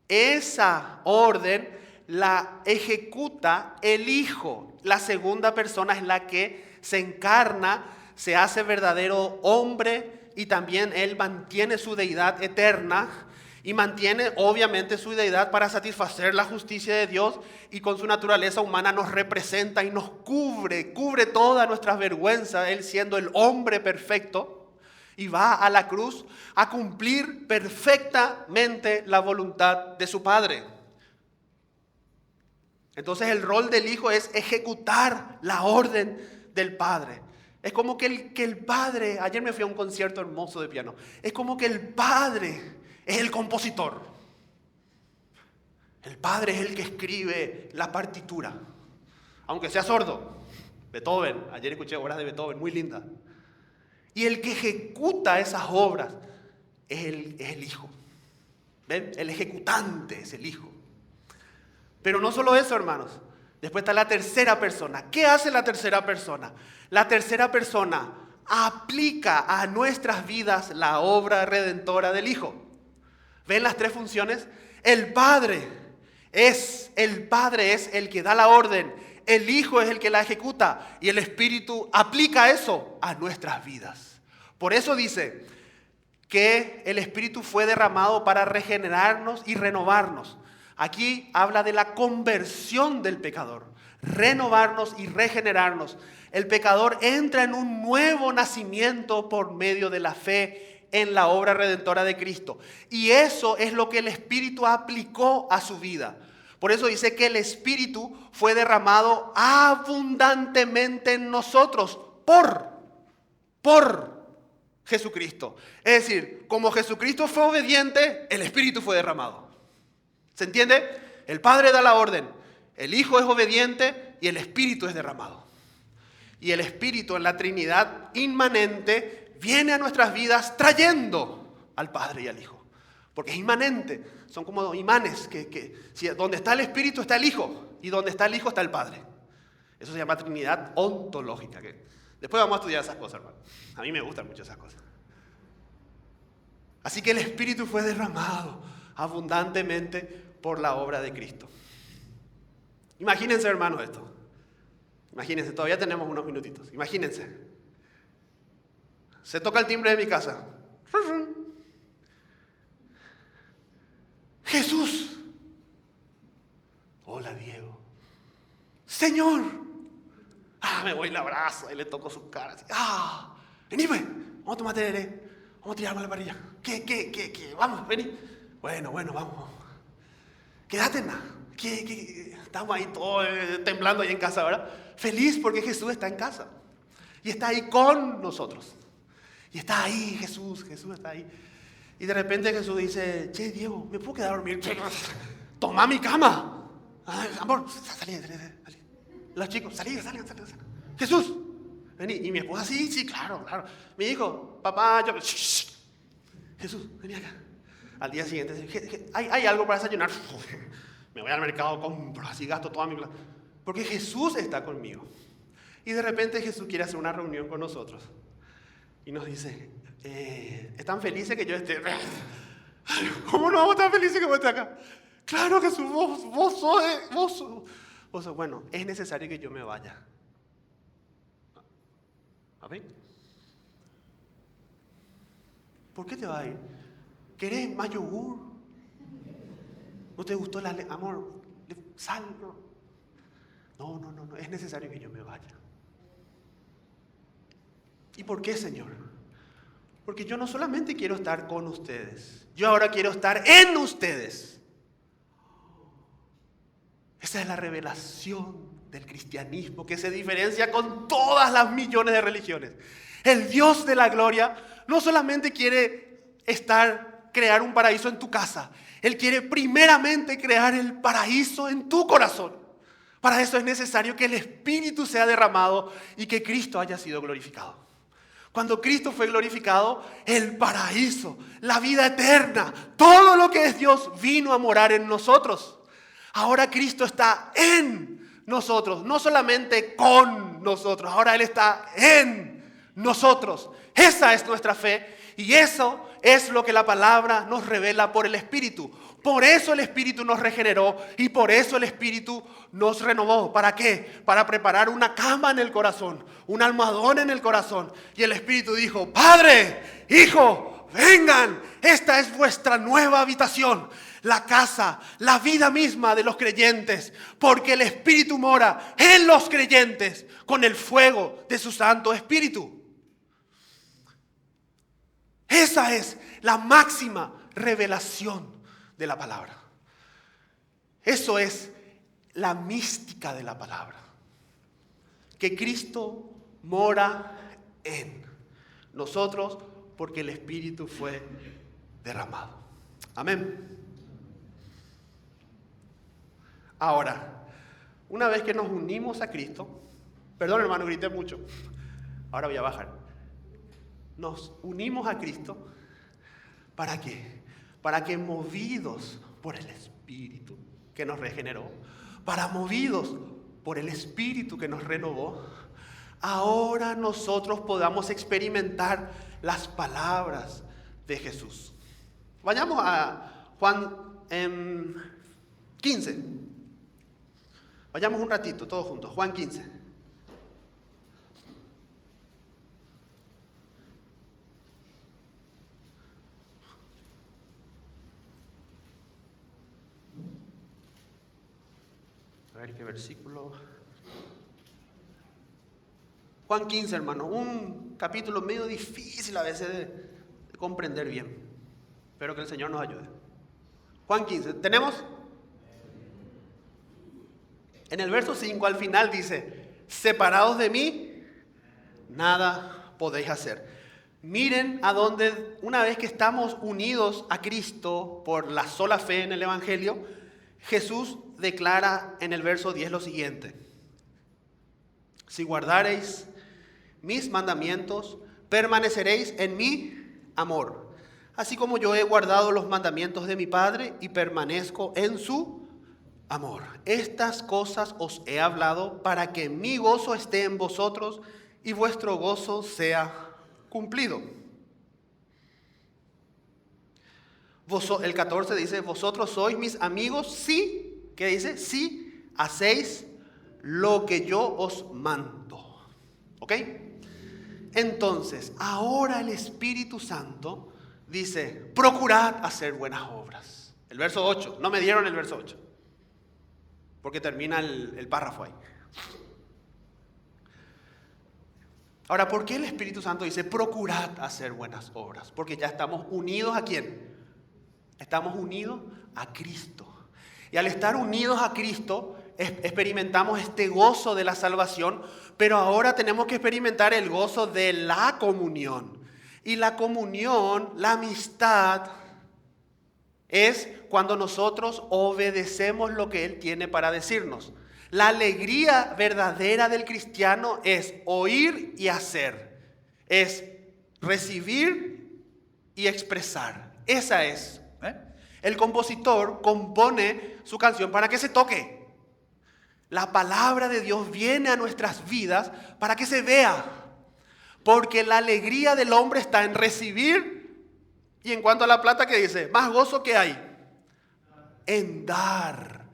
Esa orden la ejecuta el Hijo. La segunda persona es la que se encarna, se hace verdadero hombre y también Él mantiene su deidad eterna y mantiene obviamente su deidad para satisfacer la justicia de Dios y con su naturaleza humana nos representa y nos cubre todas nuestras vergüenzas, Él siendo el hombre perfecto y va a la cruz a cumplir perfectamente la voluntad de su Padre. Entonces el rol del Hijo es ejecutar la orden del Padre. Es como que el Padre, ayer me fui a un concierto hermoso de piano, es como que el Padre es el compositor. El Padre es el que escribe la partitura, aunque sea sordo. Beethoven, ayer escuché obras de Beethoven, muy lindas. Y el que ejecuta esas obras es el Hijo. ¿Ven? El ejecutante es el Hijo. Pero no solo eso, hermanos. Después está la tercera persona. ¿Qué hace la tercera persona? La tercera persona aplica a nuestras vidas la obra redentora del Hijo. ¿Ven las tres funciones? El Padre es el que da la orden, el Hijo es el que la ejecuta y el Espíritu aplica eso a nuestras vidas. Por eso dice que el Espíritu fue derramado para regenerarnos y renovarnos. Aquí habla de la conversión del pecador. renovarnos y regenerarnos. El pecador entra en un nuevo nacimiento por medio de la fe en la obra redentora de Cristo. Y eso es lo que el Espíritu aplicó a su vida. Por eso dice que el Espíritu fue derramado abundantemente en nosotros por Jesucristo. Es decir, como Jesucristo fue obediente, el Espíritu fue derramado. ¿Se entiende? El Padre da la orden, el Hijo es obediente y el Espíritu es derramado. Y el Espíritu en la Trinidad inmanente viene a nuestras vidas trayendo al Padre y al Hijo. Porque es inmanente, son como imanes, donde está el Espíritu está el Hijo y donde está el Hijo está el Padre. Eso se llama Trinidad ontológica. Después vamos a estudiar esas cosas, hermano. A mí me gustan mucho esas cosas. Así que el Espíritu fue derramado abundantemente por la obra de Cristo. Imagínense, hermanos, esto. Imagínense, todavía tenemos unos minutitos. Imagínense. Se toca el timbre de mi casa. Jesús. Hola, Diego. Señor. Me voy y le abrazo y le toco su cara. Vení, pues. Vamos a tomar tereré. Vamos a tirarme a la parrilla. ¿Qué? Vamos, vení. Bueno, vamos. Quédate, estamos ahí todos temblando ahí en casa, ¿verdad? Feliz porque Jesús está en casa. Y está ahí con nosotros. Y está ahí Jesús está ahí. Y de repente Jesús dice, che, Diego, ¿me puedo quedar a dormir? Toma mi cama. Amor, salí. Los chicos, salí. Jesús, vení. Y mi esposa, sí, claro. Mi hijo, papá, yo... Jesús, vení acá. Al día siguiente, ¿hay algo para desayunar? Me voy al mercado, compro, así gasto toda mi plata. Porque Jesús está conmigo. Y de repente Jesús quiere hacer una reunión con nosotros. Y nos dice, ¿están felices que yo esté? ¿Cómo no vamos a estar felices que vos estés acá? Claro, Jesús, vos sos. Bueno, es necesario que yo me vaya. ¿A ver? ¿Por qué te vas a ir? ¿Querés más yogur? ¿No te gustó la leche? Amor, sal, no, es necesario que yo me vaya. ¿Y por qué, Señor? Porque yo no solamente quiero estar con ustedes, yo ahora quiero estar en ustedes. Esa es la revelación del cristianismo que se diferencia con todas las millones de religiones. El Dios de la gloria no solamente quiere crear un paraíso en tu casa, Él quiere primeramente crear el paraíso en tu corazón. Para eso es necesario que el Espíritu sea derramado y que Cristo haya sido glorificado. Cuando Cristo fue glorificado, el paraíso, la vida eterna, todo lo que es Dios vino a morar en nosotros. Ahora Cristo está en nosotros, no solamente con nosotros, ahora Él está en nosotros. Esa es nuestra fe y eso es lo que la palabra nos revela por el Espíritu. Por eso el Espíritu nos regeneró y por eso el Espíritu nos renovó. ¿Para qué? Para preparar una cama en el corazón, un almohadón en el corazón. Y el Espíritu dijo, Padre, Hijo, vengan, esta es vuestra nueva habitación. La casa, la vida misma de los creyentes, porque el Espíritu mora en los creyentes con el fuego de su Santo Espíritu. Esa es la máxima revelación de la palabra. Eso es la mística de la palabra. Que Cristo mora en nosotros porque el Espíritu fue derramado. Amén. Ahora, una vez que nos unimos a Cristo, perdón hermano, grité mucho, ahora voy a bajar. Nos unimos a Cristo, ¿para qué? Para que movidos por el Espíritu que nos regeneró, movidos por el Espíritu que nos renovó, ahora nosotros podamos experimentar las palabras de Jesús. Vayamos a Juan 15. Vayamos un ratito, todos juntos. Juan 15. A ver qué versículo. Juan 15, hermano, un capítulo medio difícil a veces de comprender bien. Espero que el Señor nos ayude. Juan 15, ¿tenemos? En el verso 5 al final dice, separados de mí, nada podéis hacer. Miren a dónde, una vez que estamos unidos a Cristo por la sola fe en el Evangelio, Jesús declara en el verso 10 lo siguiente: si guardareis mis mandamientos, permaneceréis en mi amor, así como yo he guardado los mandamientos de mi Padre y permanezco en su amor. Estas cosas os he hablado para que mi gozo esté en vosotros y vuestro gozo sea cumplido. El 14 dice, vosotros sois mis amigos si, ¿qué dice? Si hacéis lo que yo os mando. ¿Ok? Entonces, ahora el Espíritu Santo dice, procurad hacer buenas obras. El verso 8, no me dieron el verso 8, porque termina el párrafo ahí. Ahora, ¿por qué el Espíritu Santo dice, procurad hacer buenas obras? Porque ya estamos unidos ¿a quién? Estamos unidos a Cristo. Y al estar unidos a Cristo, experimentamos este gozo de la salvación, pero ahora tenemos que experimentar el gozo de la comunión. Y la comunión, la amistad, es cuando nosotros obedecemos lo que Él tiene para decirnos. La alegría verdadera del cristiano es oír y hacer, es recibir y expresar. Esa es. El compositor compone su canción para que se toque. La palabra de Dios viene a nuestras vidas para que se vea. Porque la alegría del hombre está en recibir. Y en cuanto a la plata, ¿qué dice? Más gozo que hay en dar.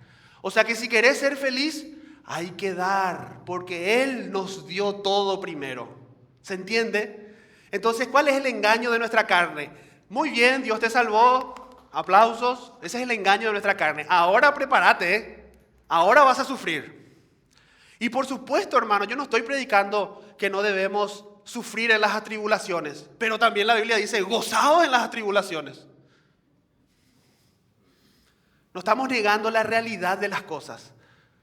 O sea que si querés ser feliz, hay que dar. Porque Él nos dio todo primero. ¿Se entiende? Entonces, ¿cuál es el engaño de nuestra carne? Muy bien, Dios te salvó. Aplausos. Ese es el engaño de nuestra carne. Ahora prepárate. Ahora vas a sufrir. Y por supuesto, hermano, yo no estoy predicando que no debemos sufrir en las atribulaciones, pero también la Biblia dice, gozaos en las atribulaciones. No estamos negando la realidad de las cosas,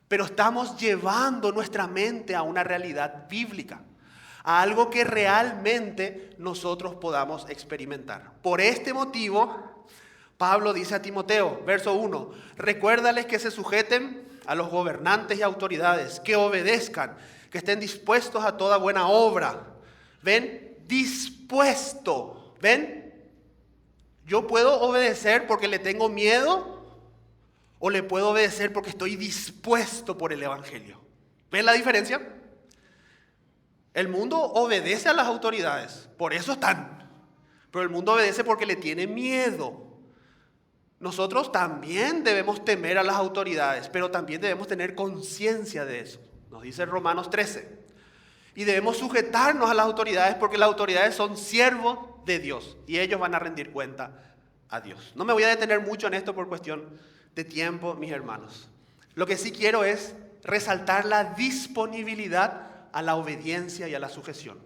pero estamos llevando nuestra mente a una realidad bíblica, a algo que realmente nosotros podamos experimentar. Por este motivo, Pablo dice a Timoteo, verso 1, recuérdales que se sujeten a los gobernantes y autoridades, que obedezcan, que estén dispuestos a toda buena obra. ¿Ven? Dispuesto. ¿Ven? Yo puedo obedecer porque le tengo miedo o le puedo obedecer porque estoy dispuesto por el Evangelio. ¿Ven la diferencia? El mundo obedece a las autoridades, por eso están. Pero el mundo obedece porque le tiene miedo. Nosotros también debemos temer a las autoridades, pero también debemos tener conciencia de eso. Nos dice Romanos 13. Y debemos sujetarnos a las autoridades porque las autoridades son siervos de Dios y ellos van a rendir cuenta a Dios. No me voy a detener mucho en esto por cuestión de tiempo, mis hermanos. Lo que sí quiero es resaltar la disponibilidad a la obediencia y a la sujeción.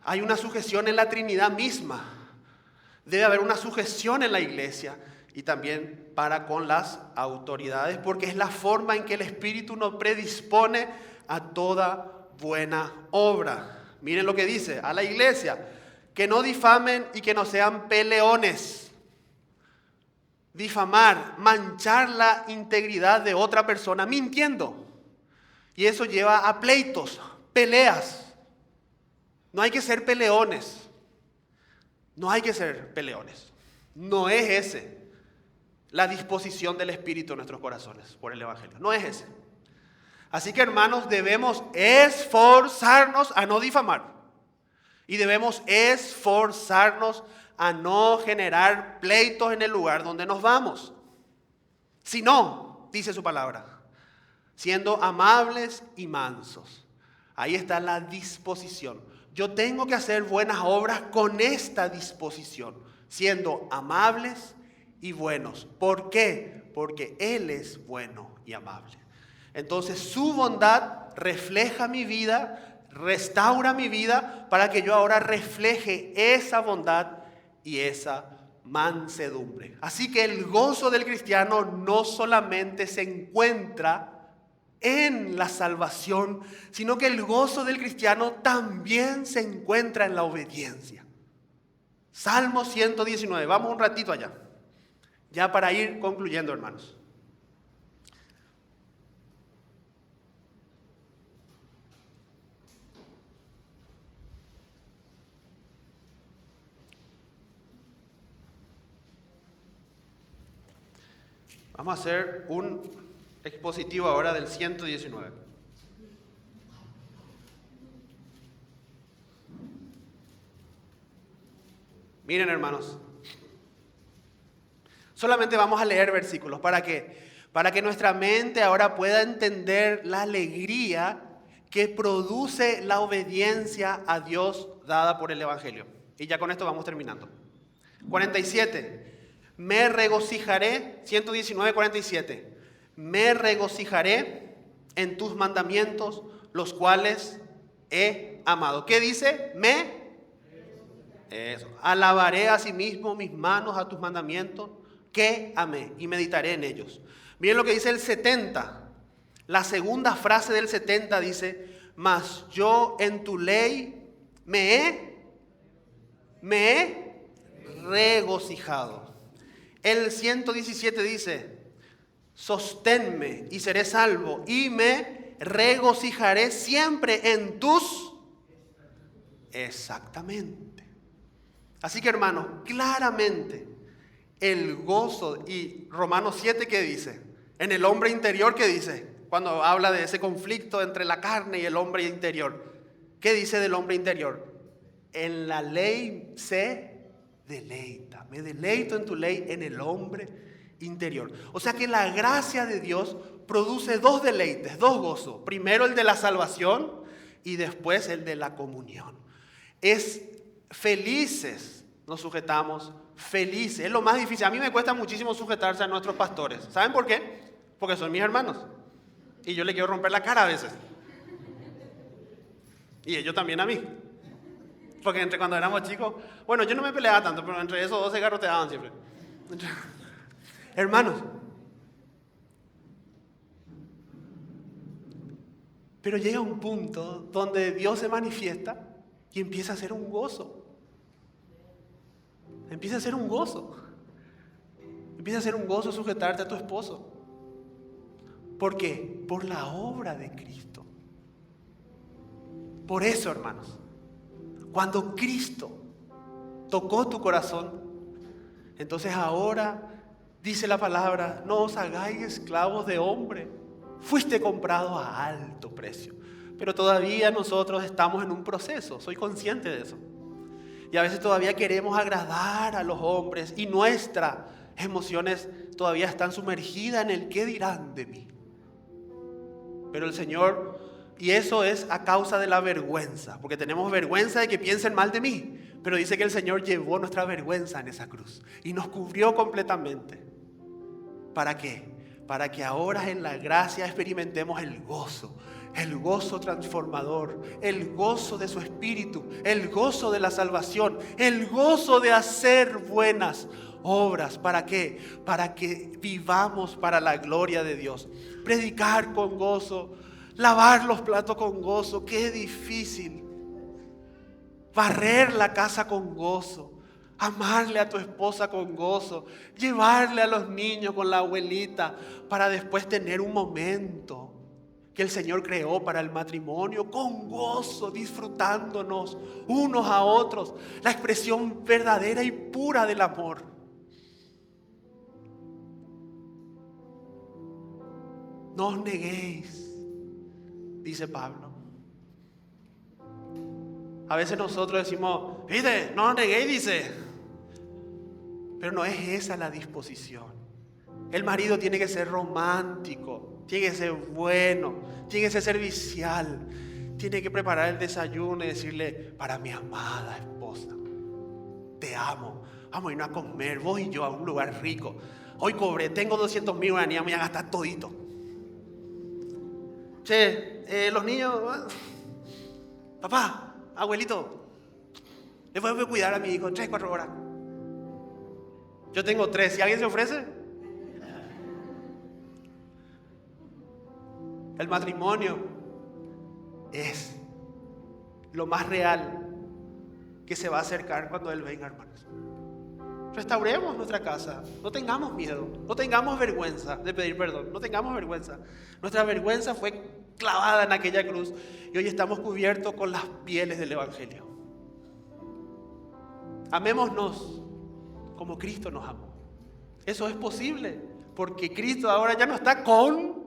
Hay una sujeción en la Trinidad misma. Debe haber una sujeción en la iglesia y también para con las autoridades, porque es la forma en que el Espíritu nos predispone a toda buena obra. Miren lo que dice a la iglesia, que no difamen y que no sean peleones. Difamar, manchar la integridad de otra persona mintiendo. Y eso lleva a pleitos, peleas. No hay que ser peleones. No hay que ser peleones. No es ese la disposición del Espíritu en nuestros corazones por el Evangelio. No es ese. Así que, hermanos, debemos esforzarnos a no difamar. Y debemos esforzarnos a no generar pleitos en el lugar donde nos vamos. Si no, dice su palabra, siendo amables y mansos. Ahí está la disposición. Yo tengo que hacer buenas obras con esta disposición, siendo amables y buenos. ¿Por qué? Porque Él es bueno y amable. Entonces su bondad refleja mi vida, Restaura mi vida para que yo ahora refleje esa bondad y esa mansedumbre. Así que el gozo del cristiano no solamente se encuentra en la salvación, sino que el gozo del cristiano también se encuentra en la obediencia. Salmo 119, vamos un ratito allá, ya para ir concluyendo, hermanos. Vamos a hacer un expositivo ahora del 119. Miren, hermanos, solamente vamos a leer versículos. ¿Para qué? Para que nuestra mente ahora pueda entender la alegría que produce la obediencia a Dios dada por el Evangelio. Y ya con esto vamos terminando. 47. Me regocijaré, 119, 47. Me regocijaré en tus mandamientos, los cuales he amado. ¿Qué dice? Eso. Alabaré asimismo mis manos a tus mandamientos que amé y meditaré en ellos. Miren lo que dice el 70. La segunda frase del 70 dice: mas yo en tu ley me he regocijado. El 117 dice: sosténme y seré salvo y me regocijaré siempre en tus... Exactamente. Así que, hermanos, claramente el gozo, y Romanos 7, ¿qué dice? En el hombre interior, ¿qué dice? Cuando habla de ese conflicto entre la carne y el hombre interior, ¿qué dice del hombre interior? En la ley se deleita. Me deleito en tu ley, en el hombre interior. O sea que la gracia de Dios produce dos deleites, dos gozos. Primero el de la salvación y después el de la comunión. Es felices, nos sujetamos, felices. Es lo más difícil. A mí me cuesta muchísimo sujetarse a nuestros pastores. ¿Saben por qué? Porque son mis hermanos. Y yo le quiero romper la cara a veces. Y ellos también a mí. Porque entre cuando éramos chicos, bueno, yo no me peleaba tanto, pero entre esos dos se garroteaban siempre. Hermanos, pero llega un punto donde Dios se manifiesta y empieza a ser un gozo. Empieza a ser un gozo. Empieza a ser un gozo sujetarte a tu esposo. ¿Por qué? Por la obra de Cristo. Por eso, hermanos, cuando Cristo tocó tu corazón, entonces ahora dice la palabra: no os hagáis esclavos de hombre. Fuiste comprado a alto precio. Pero todavía nosotros estamos en un proceso, soy consciente de eso. Y a veces todavía queremos agradar a los hombres y nuestras emociones todavía están sumergidas en el qué dirán de mí. Pero el Señor, y eso es a causa de la vergüenza, porque tenemos vergüenza de que piensen mal de mí. Pero dice que el Señor llevó nuestra vergüenza en esa cruz y nos cubrió completamente. ¿Para qué? Para que ahora en la gracia experimentemos el gozo transformador, el gozo de su Espíritu, el gozo de la salvación, el gozo de hacer buenas obras. ¿Para qué? Para que vivamos para la gloria de Dios. Predicar con gozo, lavar los platos con gozo, qué difícil. Barrer la casa con gozo. Amarle a tu esposa con gozo, llevarle a los niños con la abuelita para después tener un momento que el Señor creó para el matrimonio con gozo, disfrutándonos unos a otros, la expresión verdadera y pura del amor. No os neguéis, dice Pablo. A veces nosotros decimos: ¿viste? No os neguéis, dice. Pero no es esa la disposición. El marido tiene que ser romántico, tiene que ser bueno, tiene que ser servicial, tiene que preparar el desayuno y decirle: para mi amada esposa, te amo, vamos a irnos a comer, vos y yo, a un lugar rico. Hoy cobré, tengo 200.000 guaraníes, me voy a gastar todito. Che, los niños, papá, abuelito, le voy a cuidar a mi hijo 3, 4 horas. Yo tengo 3, si alguien se ofrece. El matrimonio es lo más real que se va a acercar cuando Él venga, hermanos. Restauremos nuestra casa, no tengamos miedo, no tengamos vergüenza de pedir perdón, no tengamos vergüenza. Nuestra vergüenza fue clavada en aquella cruz y hoy estamos cubiertos con las pieles del Evangelio. Amémonos como Cristo nos amó. Eso es posible porque Cristo ahora ya no está con,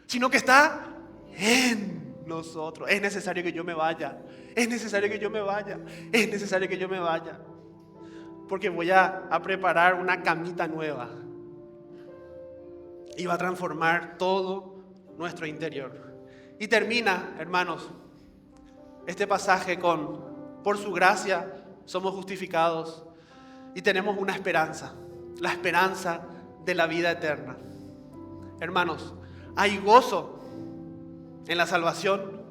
sino que está en nosotros. Es necesario que yo me vaya, es necesario que yo me vaya, es necesario que yo me vaya. Porque voy a preparar una camita nueva y va a transformar todo nuestro interior. Y termina, hermanos, este pasaje con: por su gracia somos justificados y tenemos una esperanza, la esperanza de la vida eterna. Hermanos, hay gozo en la salvación,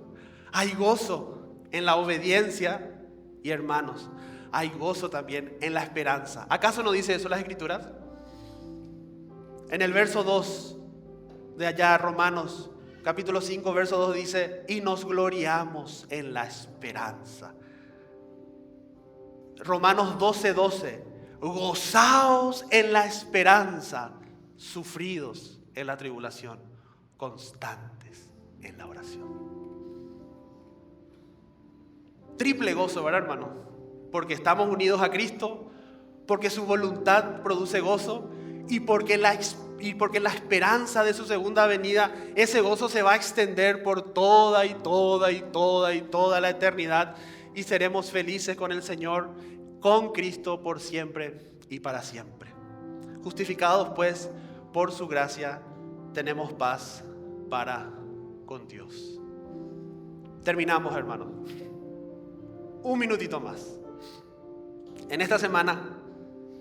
hay gozo en la obediencia y, hermanos, hay gozo también en la esperanza. ¿Acaso no dice eso las Escrituras? En el verso 2 de allá, Romanos capítulo 5, verso 2 dice: y nos gloriamos en la esperanza. Romanos 12:12, gozaos en la esperanza, sufridos en la tribulación, constantes en la oración. Triple gozo, ¿verdad, hermano? Porque estamos unidos a Cristo, porque su voluntad produce gozo y porque la esperanza de su segunda venida, ese gozo se va a extender por toda la eternidad y seremos felices con el Señor, con Cristo por siempre y para siempre. Justificados pues por su gracia, tenemos paz para con Dios. Terminamos, hermanos. Un minutito más. En esta semana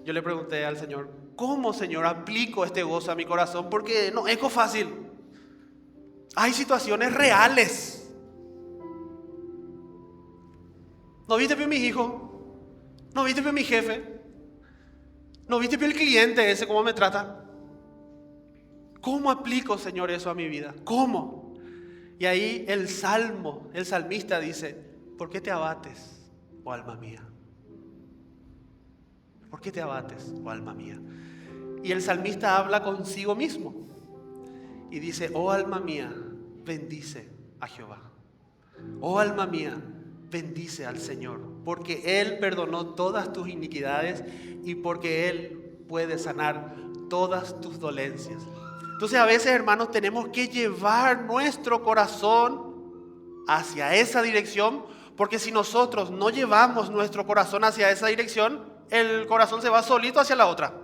yo le pregunté al Señor: ¿cómo, Señor, aplico este gozo a mi corazón? Porque no es fácil. Hay situaciones reales. ¿No viste por mis hijos? ¿No viste por mi jefe? ¿No viste por el cliente ese cómo me trata? ¿Cómo aplico, Señor, eso a mi vida? ¿Cómo? Y ahí el salmista dice: ¿por qué te abates, oh alma mía? ¿Por qué te abates, oh alma mía? Y el salmista habla consigo mismo y dice: oh alma mía, bendice a Jehová. Oh alma mía, bendice al Señor, porque Él perdonó todas tus iniquidades y porque Él puede sanar todas tus dolencias. Entonces a veces, hermanos, tenemos que llevar nuestro corazón hacia esa dirección, porque si nosotros no llevamos nuestro corazón hacia esa dirección, el corazón se va solito hacia la otra.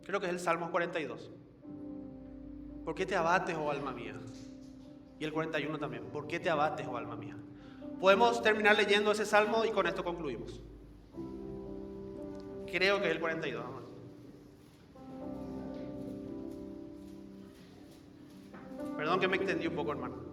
Creo que es el Salmo 42. ¿Por qué te abates, oh alma mía? Y el 41 también. ¿Por qué te abates, oh alma mía? Podemos terminar leyendo ese salmo y con esto concluimos. Creo que es el 42. Perdón que me extendí un poco, hermano.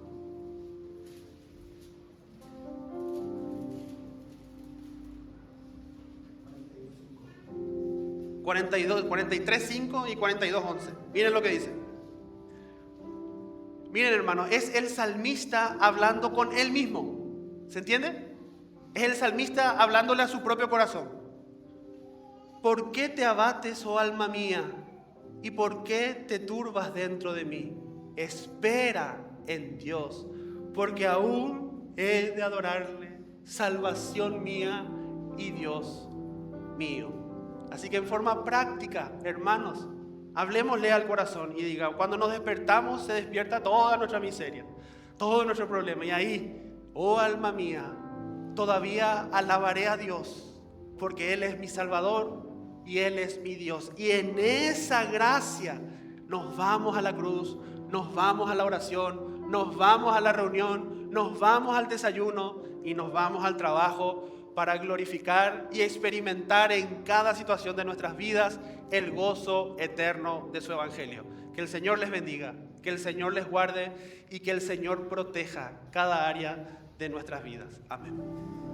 43:5 y 42:11. Miren lo que dice. Miren, hermano, es el salmista hablando con él mismo. ¿Se entiende? Es el salmista hablándole a su propio corazón. ¿Por qué te abates, oh alma mía? ¿Y por qué te turbas dentro de mí? Espera en Dios, porque aún he de adorarle, salvación mía y Dios mío. Así que en forma práctica, hermanos, hablemosle al corazón y diga: cuando nos despertamos se despierta toda nuestra miseria, todo nuestro problema. Y ahí, oh alma mía, todavía alabaré a Dios, porque Él es mi Salvador y Él es mi Dios. Y en esa gracia nos vamos a la cruz, nos vamos a la oración, nos vamos a la reunión, nos vamos al desayuno y nos vamos al trabajo, para glorificar y experimentar en cada situación de nuestras vidas el gozo eterno de su Evangelio. Que el Señor les bendiga, que el Señor les guarde y que el Señor proteja cada área de nuestras vidas. Amén.